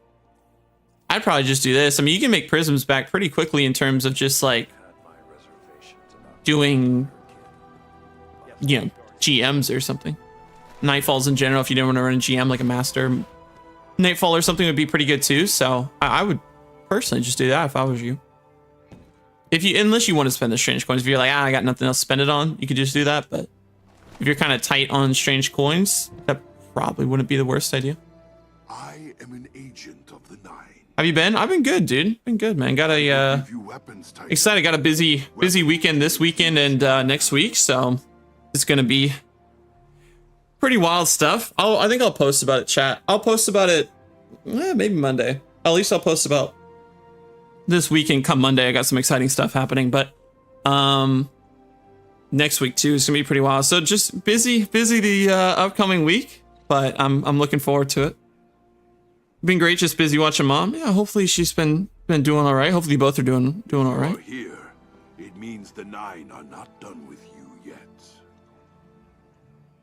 probably just do this. I mean, you can make prisms back pretty quickly in terms of just like doing, you know, GMs or something. Nightfalls in general, if you didn't want to run a GM like a master, Nightfall or something would be pretty good too. So I would personally just do that if I was you. If you, unless you want to spend the strange coins, if you're like, I got nothing else to spend it on, you could just do that. But if you're kind of tight on strange coins, that probably wouldn't be the worst idea. I am an agent of the Nine. Have you been? I've been good, dude. Been good, man. Got a excited. Got a busy weekend this weekend and next week, so it's gonna be pretty wild stuff. I think I'll post about it, chat. I'll post about it maybe Monday. At least I'll post about this weekend come Monday. I got some exciting stuff happening, but next week too is gonna be pretty wild. So just busy the upcoming week, but I'm looking forward to it. Been great, just busy watching mom. Yeah, hopefully she's been doing all right. Hopefully you both are doing all right. Here, it means the Nine are not done with you yet.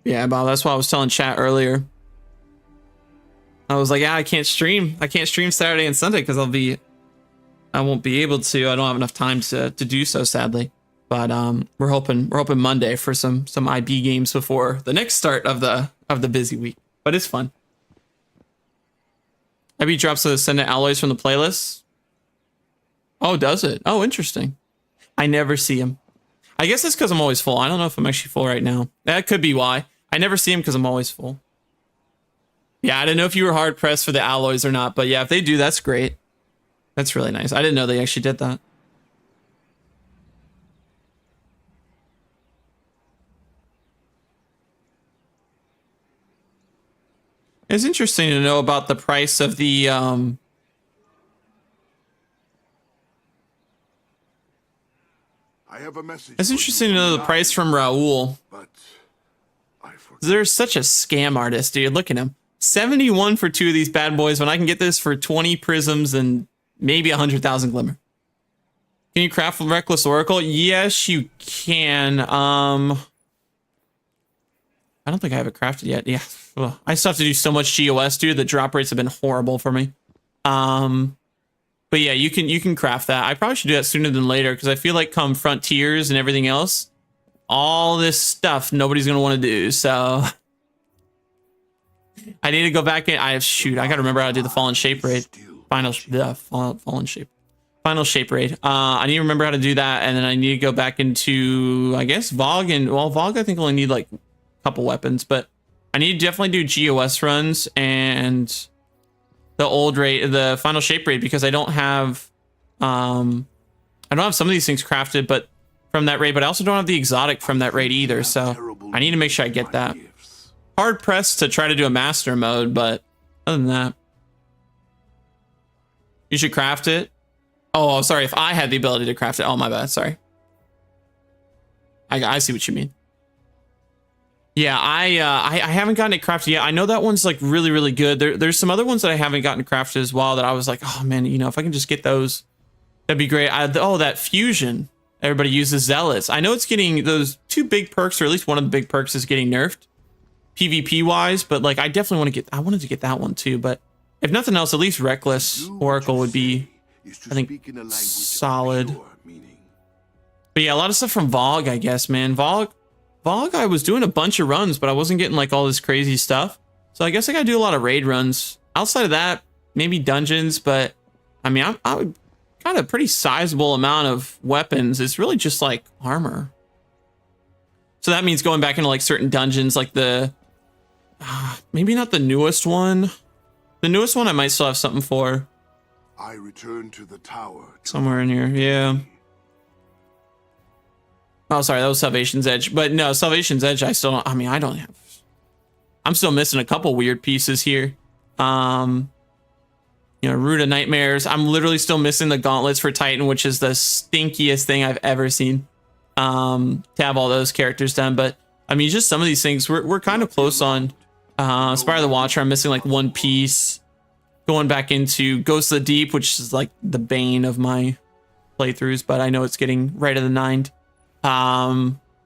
Yeah, Bob, that's why I was telling chat earlier. I was like, yeah, I can't stream Saturday and Sunday because I won't be able to. I don't have enough time to do so, sadly. But we're hoping Monday for some IB games before the next start of the busy week. But it's fun. IB drops the Ascendant alloys from the playlist. Oh, does it? Oh, interesting. I never see him. I guess it's because I'm always full. I don't know if I'm actually full right now. That could be why. I never see him because I'm always full. Yeah, I didn't know if you were hard pressed for the alloys or not, but yeah, if they do, that's great. That's really nice. I didn't know they actually did that. It's interesting to know about the price of the I have a message. It's interesting to know the price from Raul. But I forgot. There's such a scam artist, dude. Look at him. 71 for 2 of these bad boys when I can get this for 20 prisms and maybe 100,000 glimmer. Can you craft Reckless Oracle? Yes, you can. I don't think I have it crafted yet. Yeah. Ugh. I still have to do so much GOS, dude. The drop rates have been horrible for me. But yeah, you can craft that. I probably should do that sooner than later because I feel like come Frontiers and everything else, all this stuff nobody's gonna want to do. So I need to go back in. I gotta remember how to do the Fallen Shape raid. Fallen Shape. Final Shape raid. I need to remember how to do that, and then I need to go back into, I guess, Vogue, and well, Vogue I think only need like a couple weapons, but I need to definitely do GOS runs and the old raid, the Final Shape raid, because I don't have some of these things crafted, but from that raid, but I also don't have the exotic from that raid either. So I need to make sure I get that. Hard pressed to try to do a master mode, but other than that, you should craft it. Oh, sorry. If I had the ability to craft it. Oh, my bad. Sorry. I see what you mean. Yeah, I haven't gotten it crafted yet. I know that one's like really, really good. There's some other ones that I haven't gotten crafted as well that I was like, oh man, you know, if I can just get those, that'd be great. That fusion. Everybody uses Zealots. I know it's getting those 2 big perks, or at least one of the big perks is getting nerfed PvP wise, but like I definitely wanted to get that one too. But if nothing else, at least Reckless Oracle would be, I think, solid. But yeah, a lot of stuff from Vogue, I guess, man. Vogue, I was doing a bunch of runs, but I wasn't getting like all this crazy stuff. So I guess I gotta do a lot of raid runs. Outside of that, maybe dungeons, but I mean, I would got a pretty sizable amount of weapons. It's really just like armor. So that means going back into like certain dungeons, like the, maybe not the newest one. The newest one I might still have something for. I return to the tower. Somewhere in here, yeah. Oh, sorry, that was Salvation's Edge. But no, Salvation's Edge, I don't have. I'm still missing a couple weird pieces here. You know, Root of Nightmares. I'm literally still missing the gauntlets for Titan, which is the stinkiest thing I've ever seen. To have all those characters done. But I mean, just some of these things we're kind of close on. Spire of the Watcher, I'm missing like one piece. Going back into Ghost of the Deep, which is like the bane of my playthroughs, but I know it's getting right of the 9.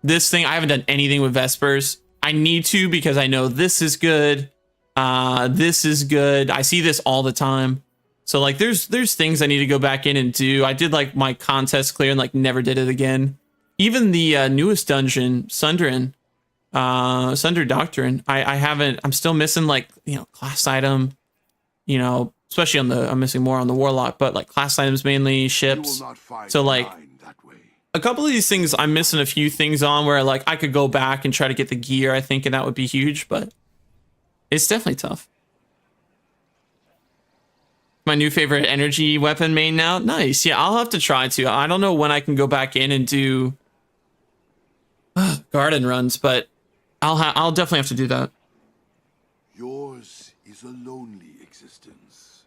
This thing, I haven't done anything with Vespers. I need to because I know this is good. This is good. I see this all the time. So like there's things I need to go back in and do. I did like my contest clear and like never did it again. Even the newest dungeon, Sunder Doctrine, I haven't, I'm still missing like, you know, class item, you know, especially on the, I'm missing more on the Warlock, but like class items mainly, ships. So like a couple of these things I'm missing a few things on where like I could go back and try to get the gear, I think, and that would be huge, but it's definitely tough. My new favorite energy weapon main now. Nice. Yeah, I'll have to try to. I don't know when I can go back in and do garden runs, but I'll definitely have to do that. Yours is a lonely existence.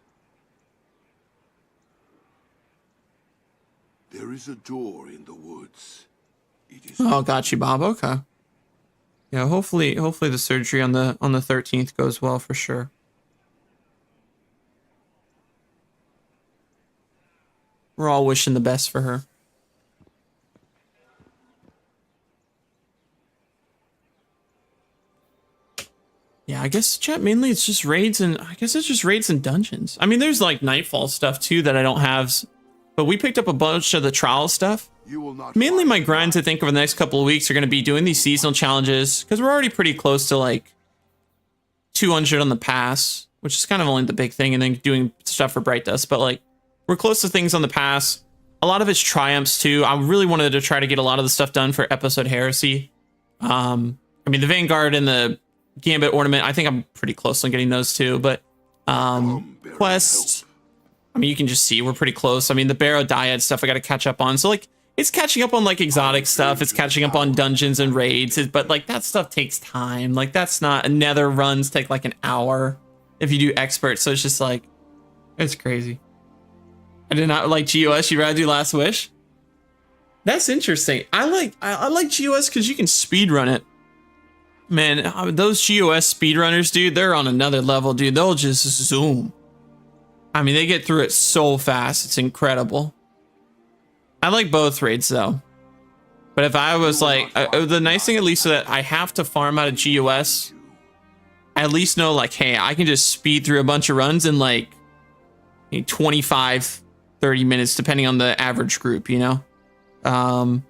There is a door in the woods. It is Oh, got you, Bob. Okay. Yeah, hopefully the surgery on the 13th goes well for sure. We're all wishing the best for her. Yeah, I guess chat mainly it's just raids and I guess it's just raids and dungeons. I mean, there's like Nightfall stuff too that I don't have, but we picked up a bunch of the trial stuff. Mainly my grinds, I think, over the next couple of weeks are going to be doing these seasonal challenges because we're already pretty close to like 200 on the pass, which is kind of only the big thing, and then doing stuff for Bright Dust. But like we're close to things on the pass. A lot of it's triumphs too. I really wanted to try to get a lot of the stuff done for Episode Heresy. I mean, the Vanguard and the Gambit Ornament, I think I'm pretty close on getting those too. But Quest, I mean, you can just see we're pretty close. I mean, the Barrow Dyad stuff I got to catch up on. So like it's catching up on like exotic stuff. It's catching up on dungeons and raids. But like that stuff takes time. Like that's not, nether runs take like an hour if you do expert. So it's just like, it's crazy. I did not like GOS. You'd rather do Last Wish? That's interesting. I like GOS because you can speed run it. Man, those GOS speedrunners, dude, they're on another level, dude. They'll just zoom. I mean, they get through it so fast. It's incredible. I like both raids though. But if I was like, the nice thing at least is that I have to farm out of GOS, I at least know like, hey, I can just speed through a bunch of runs in like 25, 30 minutes, depending on the average group, you know?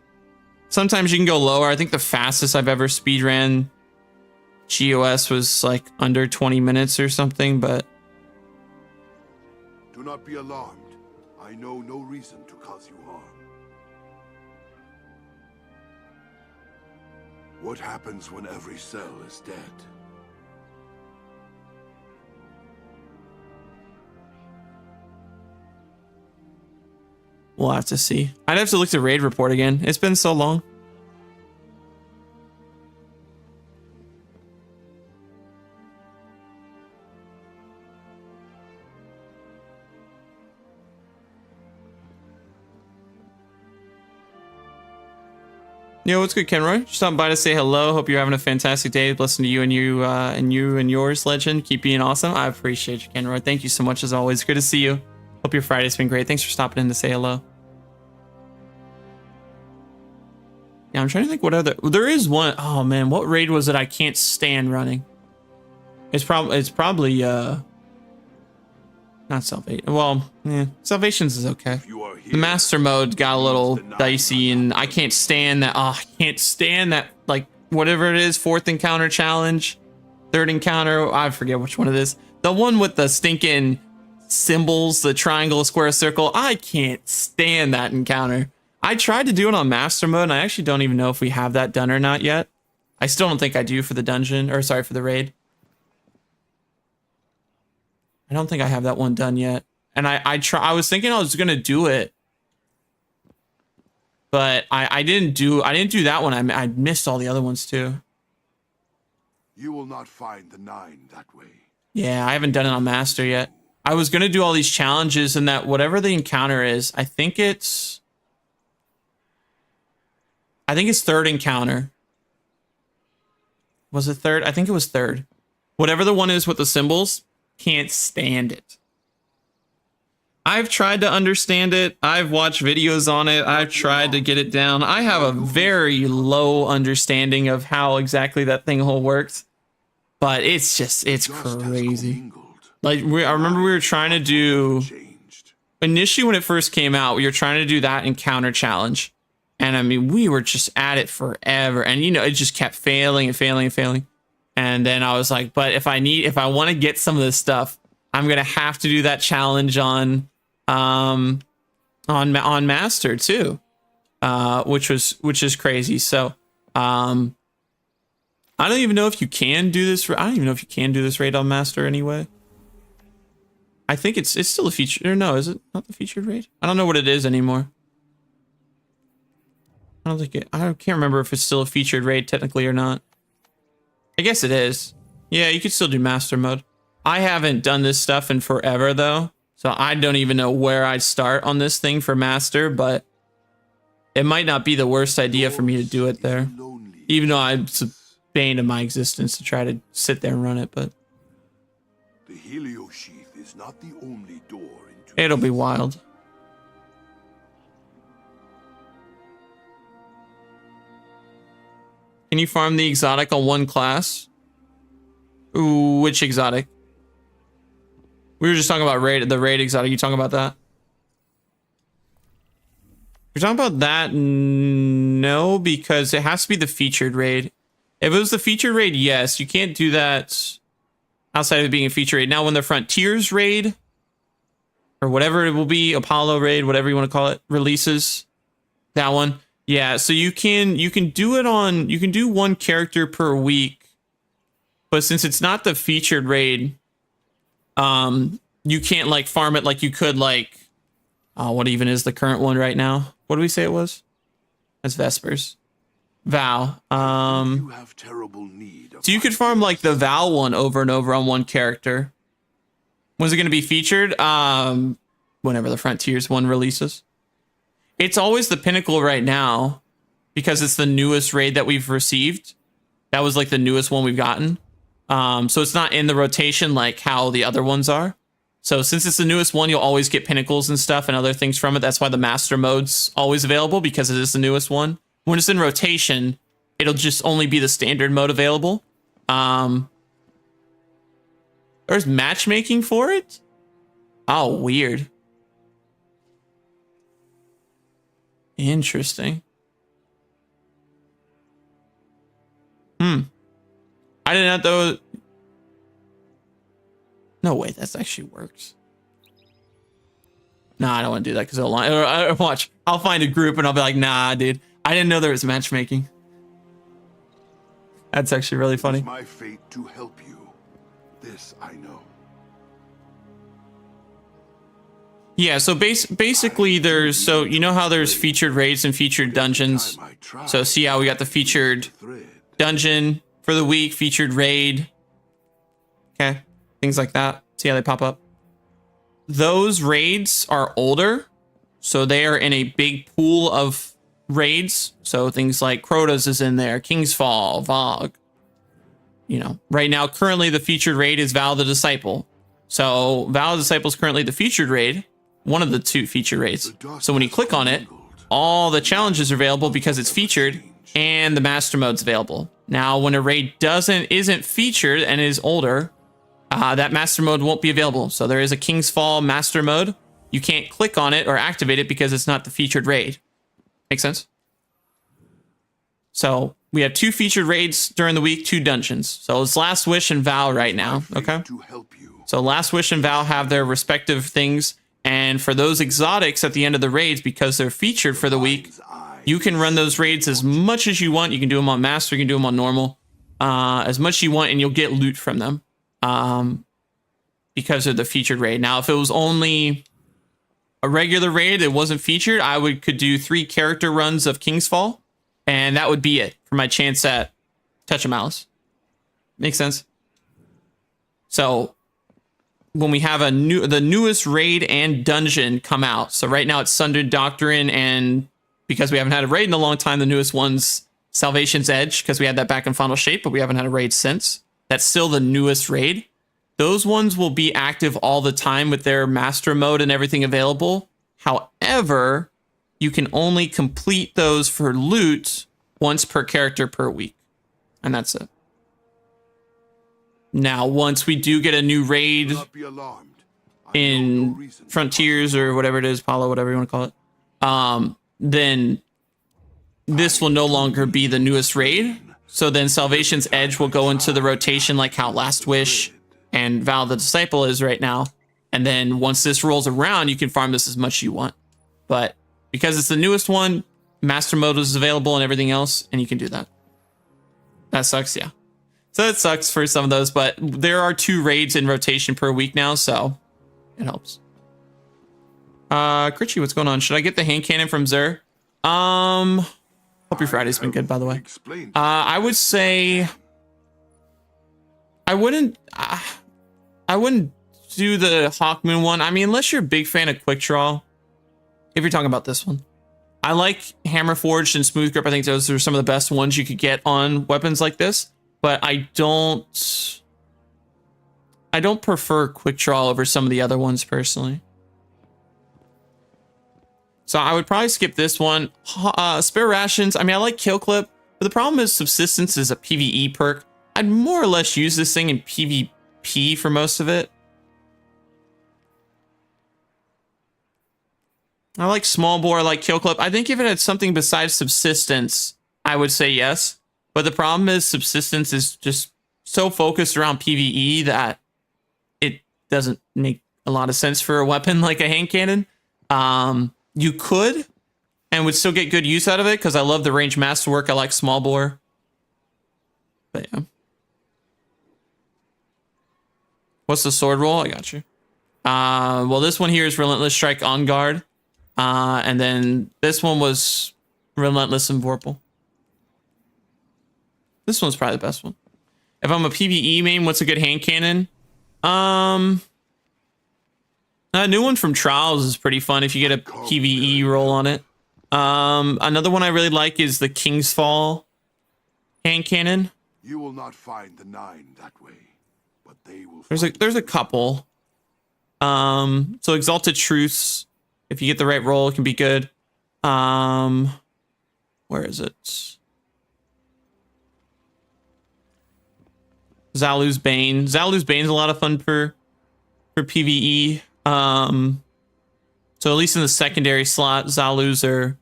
Sometimes you can go lower. I think the fastest I've ever speed ran GOS was like under 20 minutes or something, but... Do not be alarmed. I know no reason to cause you harm. What happens when every cell is dead? We'll have to see. I'd have to look at the raid report again. It's been so long. Yo, what's good, Kenroy? Just stopping by to say hello. Hope you're having a fantastic day. Blessing to you and you and yours, Legend. Keep being awesome. I appreciate you, Kenroy. Thank you so much as always. Good to see you. Hope your Friday's been great. Thanks for stopping in to say hello. Yeah, I'm trying to think what other... There is one... Oh, man. What raid was it I can't stand running? It's probably not Salvation. Well, yeah. Salvations is okay. The Master Mode got a little dicey, and I can't stand that. Oh, I can't stand that, like, whatever it is, 4th encounter challenge, 3rd encounter, I forget which one it is. The one with the stinking symbols, the triangle, square, circle. I can't stand that encounter. I tried to do it on Master Mode, and I actually don't even know if we have that done or not yet. I still don't think I do for the dungeon, or sorry, for the raid. I don't think I have that one done yet. And I was thinking I was gonna do it, but I didn't do that one. I missed all the other ones too. You will not find the 9 that way. Yeah, I haven't done it on Master yet. I was gonna do all these challenges and that whatever the encounter is, I think it's 3rd encounter. Was it 3rd? I think it was 3rd. Whatever the one is with the symbols, can't stand it. I've tried to understand it. I've watched videos on it. I've tried to get it down. I have a very low understanding of how exactly that thing whole works. But it's just, it's crazy. Like, I remember we were trying to do, initially when it first came out, we were trying to do that encounter challenge. And I mean, we were just at it forever. And, you know, it just kept failing and failing and failing. And then I was like, but if I want to get some of this stuff, I'm going to have to do that challenge on Master too. Which is crazy. So, I don't even know if you can do this. I don't even know if you can do this raid on Master anyway. I think it's still a feature. Or no, is it not the featured raid? I don't know what it is anymore. I don't think I can't remember if it's still a featured raid technically or not. I guess it is. Yeah, you could still do Master mode. I haven't done this stuff in forever though, so I don't even know where I'd start on this thing for Master, but it might not be the worst idea for me to do it there. Even though it's a bane of my existence to try to sit there and run it, but The helio sheath is not the only door into it'll be wild. Can you farm the exotic on one class? Ooh, which exotic? We were just talking about the raid exotic. You talking about that? You're talking about that? No, because it has to be the featured raid. If it was the featured raid, yes. You can't do that outside of it being a featured raid. Now, when the Frontiers raid, or whatever it will be, Apollo raid, whatever you want to call it, releases, that one. Yeah, so you can do it on, you can do one character per week, but since it's not the featured raid, you can't like farm it like you could like, what even is the current one right now? What do we say it was? That's Vespers. Val. You have terrible need of So you could farm like the Val one over and over on one character. When's it going to be featured? Whenever the Frontiers one releases. It's always the Pinnacle right now because it's the newest raid that we've received. That was like the newest one we've gotten. So it's not in the rotation like how the other ones are. So since it's the newest one, you'll always get Pinnacles and stuff and other things from it. That's why the Master mode's always available, because it is the newest one. When it's in rotation, it'll just only be the standard mode available. There's matchmaking for it? Oh, weird. Interesting. I did not know. No way, that's actually works. Nah, I don't want to do that because it'll lie. Watch, I'll find a group and I'll be like, nah, dude, I didn't know there was matchmaking. That's actually really funny. It's my fate to help you. This I know. Yeah, so basically there's, so you know how there's featured raids and featured dungeons. So see how we got the featured dungeon for the week, featured raid. Okay, things like that. See how they pop up. Those raids are older, so they are in a big pool of raids. So things like Crota's is in there, King's Fall, Vogue. You know, right now, currently the featured raid is Val the Disciple. So Val the Disciple is currently the featured raid, one of the two featured raids. So when you click on it, all the challenges are available because it's featured, and the master mode's available. Now, when a raid isn't featured and is older, that master mode won't be available. So there is a King's Fall master mode. You can't click on it or activate it because it's not the featured raid. Make sense? So we have 2 featured raids during the week, 2 dungeons. So it's Last Wish and Val right now. Okay. So Last Wish and Val have their respective things. And for those exotics at the end of the raids, because they're featured for the week, you can run those raids as much as you want. You can do them on master, you can do them on normal, as much as you want, and you'll get loot from them. Because of the featured raid. Now, if it was only a regular raid, it wasn't featured, I could do 3 character runs of King's Fall, and that would be it for my chance at Touch of Malice. Makes sense? So when we have the newest raid and dungeon come out, so right now it's Sundered Doctrine, and because we haven't had a raid in a long time, the newest one's Salvation's Edge, because we had that back in Final Shape, but we haven't had a raid since. That's still the newest raid. those ones will be active all the time with their master mode and everything available. However, you can only complete those for loot once per character per week. And that's it. Now, once we do get a new raid Do not be alarmed. I know no in reason to Frontiers or whatever it is, Paulo, whatever you want to call it, then this will no longer be the newest raid. So then Salvation's Edge will go into the rotation like how Last Wish and Vow of the Disciple is right now. And then once this rolls around, you can farm this as much as you want. But because it's the newest one, Master Mode is available and everything else, and you can do that. That sucks, yeah. So it sucks for some of those, but there are 2 raids in rotation per week now, so it helps. Critchy, what's going on? Should I get the hand cannon from Xur? Hope your Friday's been good, by the way. Explain. I would say I wouldn't do the Hawkmoon one. I mean, unless you're a big fan of Quick Draw. If you're talking about this one, I like Hammer Forged and Smooth Grip. I think those are some of the best ones you could get on weapons like this. But I don't prefer Quick Draw over some of the other ones personally. So I would probably skip this one. Spare Rations. I mean, I like Kill Clip, but the problem is Subsistence is a PvE perk. I'd more or less use this thing in PvP for most of it. I like Small Bore, I like Kill Clip. I think if it had something besides Subsistence, I would say yes. But the problem is Subsistence is just so focused around PvE that it doesn't make a lot of sense for a weapon like a hand cannon. You could and would still get good use out of it because I love the range masterwork. I like Small Bore. But yeah. What's the sword roll? I got you. Well, this one here is Relentless Strike on guard. And then this one was Relentless and Vorpal. This one's probably the best one. If I'm a PvE main, what's a good hand cannon? A new one from Trials is pretty fun if you get a PvE roll on it. Another one I really like is the King's Fall hand cannon. You will not find the 9 that way, but they will. There's a couple. So Exalted Truths, if you get the right roll, it can be good. Where is it? Zalu's Bane. Zalu's Bane's a lot of fun for PvE. So at least in the secondary slot, Zalu's are,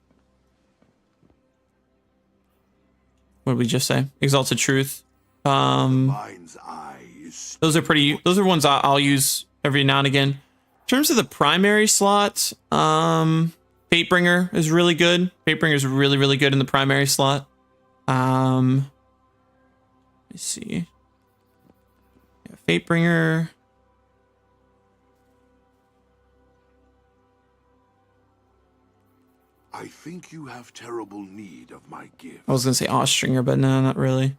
what did we just say? Exalted Truth. Mind's eye is Those are ones I'll use every now and again. In terms of the primary slot, Fatebringer is really good. Fatebringer is really, really good in the primary slot. Let me see. Yeah, Fatebringer. I think you have terrible need of my gift. I was gonna say Austringer, but no, not really.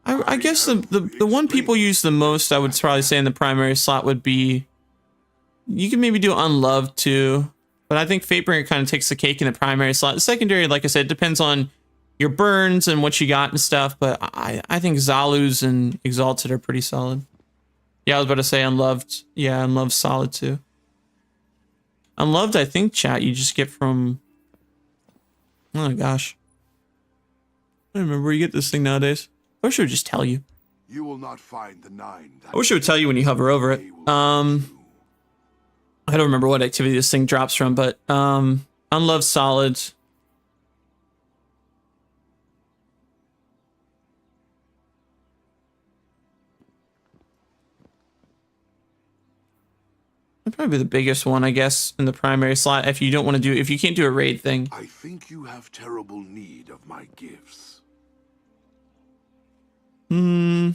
I guess the one people use the most, I would probably say in the primary slot would be, you can maybe do Unloved too, but I think Fatebringer kind of takes the cake in the primary slot. The secondary, like I said, depends on your burns and what you got and stuff, but I think Zalu's and Exalted are pretty solid. Yeah, I was about to say Unloved. Yeah, Unloved's solid too. Unloved, I think, chat, you just get from... Oh my gosh. I don't remember where you get this thing nowadays. I wish it would just tell you. You will not find the 9 that I wish it would tell you when you hover over it. I don't remember what activity this thing drops from, but Unloved solid. That'd probably be the biggest one, I guess, in the primary slot. If you don't want to do, if you can't do a raid thing. I think you have terrible need of my gifts. The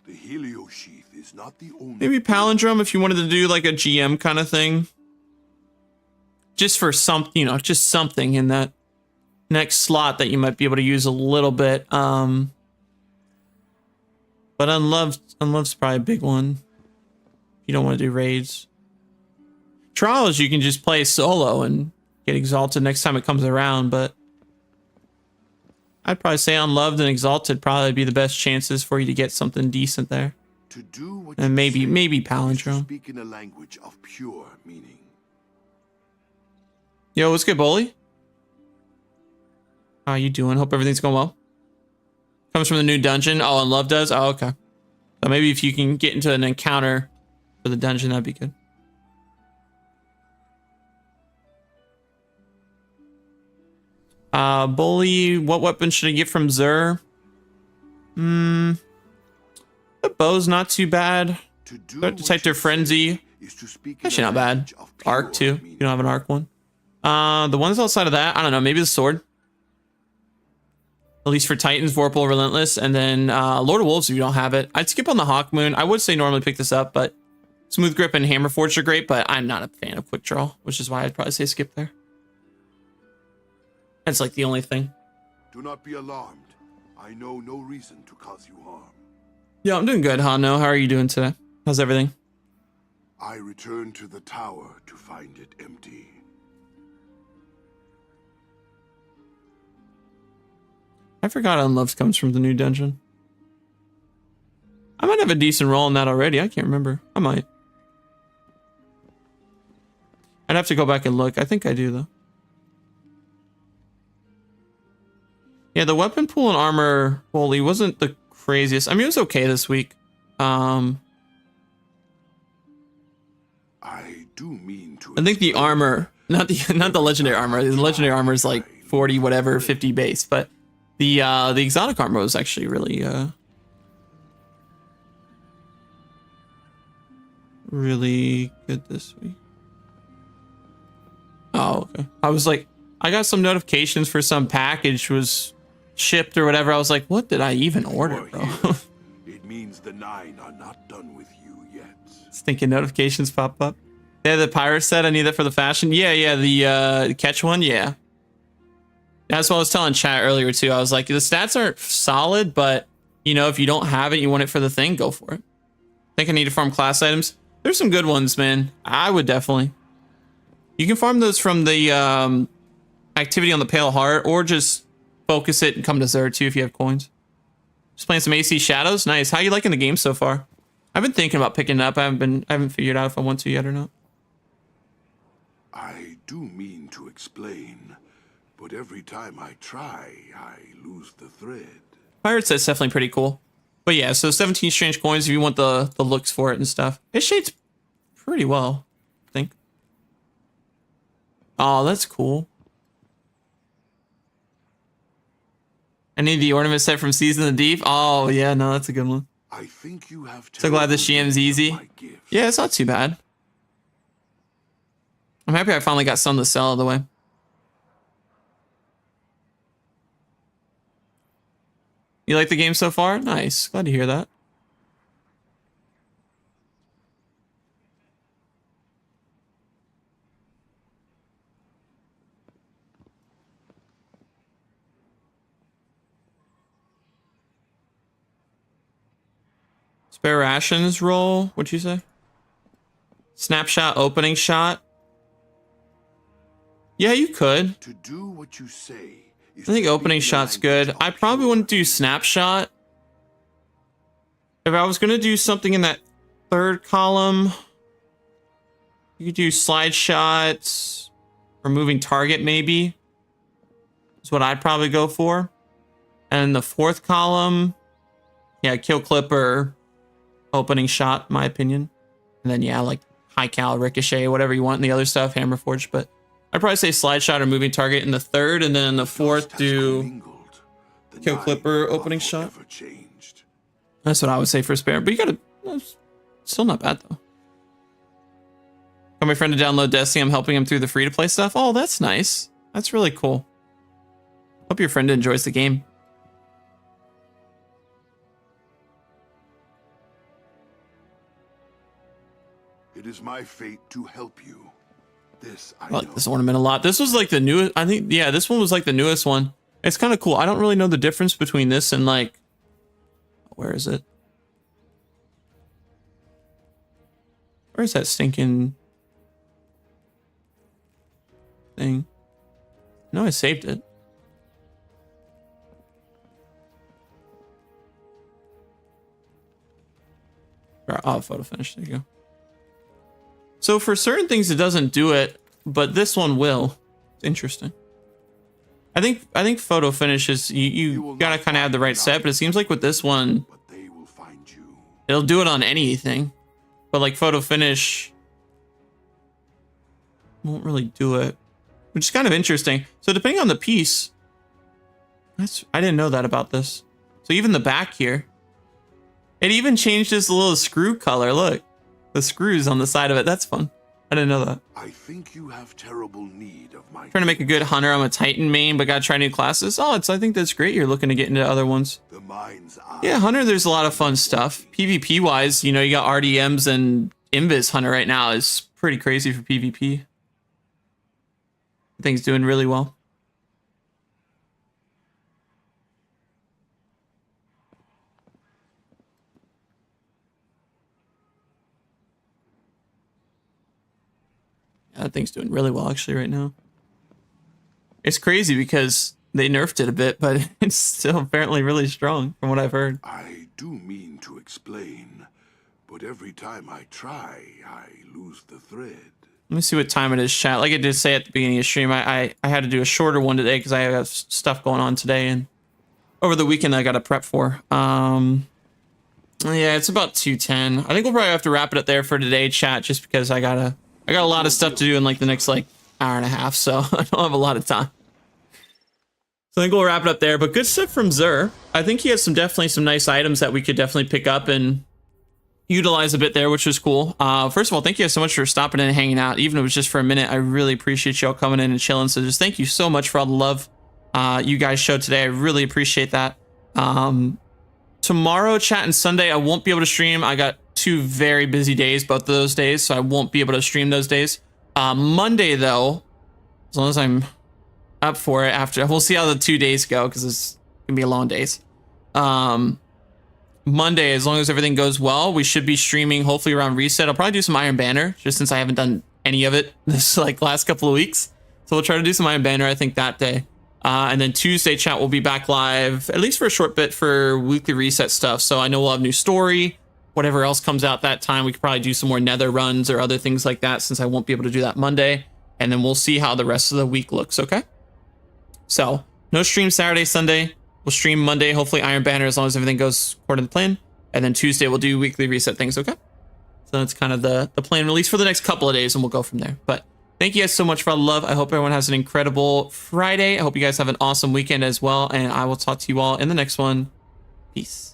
Helio Sheath is not the only. Maybe Palindrome if you wanted to do like a GM kind of thing. Just for some, just something in that next slot that you might be able to use a little bit. But Unloved's probably a big one. You don't want to do raids. Trials, you can just play solo and get Exalted next time it comes around, but I'd probably say Unloved and Exalted probably be the best chances for you to get something decent there. To do what And you maybe say maybe is to Palindrome. speak in a language of pure meaning. Yo, what's good, Bully? How you doing? Hope everything's going well. Comes from the new dungeon. Oh, Unloved does? Oh, okay. So maybe if you can get into an encounter for the dungeon, that'd be good. Bully, what weapon should I get from XUR? The bow's not too bad. To do Detective Frenzy. is to speak in Actually a not bad. language of pure Arc too. meaning. You don't have an arc one. The ones outside of that, I don't know, maybe the sword. At least for Titans, Vorpal, Relentless, and then Lord of Wolves if you don't have it. I'd skip on the Hawk Moon. I would say normally pick this up, but Smooth Grip and Hammer Forge are great, but I'm not a fan of Quick Draw, which is why I'd probably say skip there. That's like the only thing. Do not be alarmed. I know no reason to cause you harm. Yeah, I'm doing good, Hano. How are you doing today? How's everything? I returned to the tower to find it empty. I forgot Unloved comes from the new dungeon. I might have a decent roll in that already. I can't remember. I might. I'd have to go back and look. I think I do, though. Yeah, the weapon pool and armor Bully wasn't the craziest. I mean, it was okay this week. I do mean to. I think the armor, not the legendary armor. The legendary armor is like 40 whatever, 50 base, but the exotic armor was actually really really good this week. Oh, okay. I was like, I got some notifications for some package was shipped or whatever. I was like, what did I even order, bro? It means the 9 are not done with you yet. Stinking notifications pop up. Yeah, the pirate set. I need that for the fashion. Yeah, the catch one. Yeah. That's what I was telling chat earlier too. I was like, the stats aren't solid, but you know, if you don't have it, you want it for the thing, go for it. I think I need to farm class items. There's some good ones, man. I would definitely. You can farm those from the activity on the Pale Heart, or just focus it and come to XUR too if you have coins. Just playing some AC Shadows. Nice. How you liking the game so far? I've been thinking about picking it up. I haven't figured out if I want to yet or not. I do mean to explain, but every time I try, I lose the thread. Pirate set's definitely pretty cool. But yeah, so 17 strange coins if you want the looks for it and stuff. It shades pretty well, I think. Oh, that's cool. I need the ornament set from Season of the Deep. Oh, yeah, no, that's a good one. I think you have So glad this GM's easy. Yeah, it's not too bad. I'm happy I finally got some to sell out of the way. You like the game so far? Nice. Glad to hear that. Spare rations roll. What'd you say? Snapshot opening shot. Yeah, you could. To do what you say. I think opening shot's good. I probably wouldn't do snapshot. If I was gonna do something in that third column, you could do slide shots or moving target maybe. Is what I'd probably go for. And the fourth column, yeah, kill clip or opening shot, in my opinion. And then yeah, like high cal, ricochet, whatever you want in the other stuff, hammer forge, but I'd probably say slide shot or moving target in the third, and then in the fourth do kill clipper opening shot. That's what I would say for spare, but you gotta, still not bad though. Got my friend to download Destiny. I'm helping him through the free to play stuff. Oh, that's nice. That's really cool. Hope your friend enjoys the game. It is my fate to help you. This I like know. this ornament a lot. This was like the newest, I think, yeah, this one was like the newest one. It's kind of cool. I don't really know the difference between this and like, where is it? Where's that stinking thing? No, I saved it. Or, oh, photo finish. There you go. So for certain things, it doesn't do it, but this one will. It's interesting. I think photo finish is you gotta kind of have the right set, but it seems like with this one, But they will find you. it'll do it on anything. But like photo finish won't really do it, which is kind of interesting. So depending on the piece, I didn't know that about this. So even the back here, it even changed this little screw color. Look, the screws on the side of it. That's fun. I didn't know that. I think you have terrible need of my Trying to make a good hunter. I'm a Titan main, but gotta try new classes. Oh, I think that's great. You're looking to get into other ones. the mind's eye. Yeah, hunter. There's a lot of fun stuff. PvP wise, you know, you got RDMs and Invis hunter right now is pretty crazy for PvP. I think it's doing really well. Yeah, that thing's doing really well actually right now. It's crazy because they nerfed it a bit, but it's still apparently really strong from what I've heard. I do mean to explain, but every time I try, I lose the thread. Let me see what time it is, chat. Like I did say at the beginning of the stream, I had to do a shorter one today because I have stuff going on today and over the weekend I got to prep for. Yeah, it's about 2:10. I think we'll probably have to wrap it up there for today, chat, just because I got a lot of stuff to do in like the next like hour and a half, so I don't have a lot of time. So I think we'll wrap it up there. But good stuff from XUR. I think he has definitely some nice items that we could definitely pick up and utilize a bit there, which was cool. First of all, thank you guys so much for stopping in and hanging out. Even if it was just for a minute, I really appreciate y'all coming in and chilling. So just thank you so much for all the love you guys showed today. I really appreciate that. Tomorrow, chat, and Sunday, I won't be able to stream. I got 2 very busy days, both of those days, so I won't be able to stream those days. Monday, though, as long as I'm up for it after, we'll see how the 2 days go, because it's gonna be long days. Monday, as long as everything goes well, we should be streaming hopefully around reset. I'll probably do some Iron Banner, just since I haven't done any of it this like last couple of weeks. So we'll try to do some Iron Banner, I think, that day. And then Tuesday, chat, will be back live, at least for a short bit, for weekly reset stuff. So I know we'll have new story. Whatever else comes out that time, we could probably do some more nether runs or other things like that, since I won't be able to do that Monday. And then we'll see how the rest of the week looks, okay? So, no stream Saturday, Sunday. We'll stream Monday, hopefully Iron Banner, as long as everything goes according to the plan. And then Tuesday, we'll do weekly reset things, okay? So that's kind of the plan, at least for the next couple of days, and we'll go from there. But thank you guys so much for all the love. I hope everyone has an incredible Friday. I hope you guys have an awesome weekend as well. And I will talk to you all in the next one. Peace.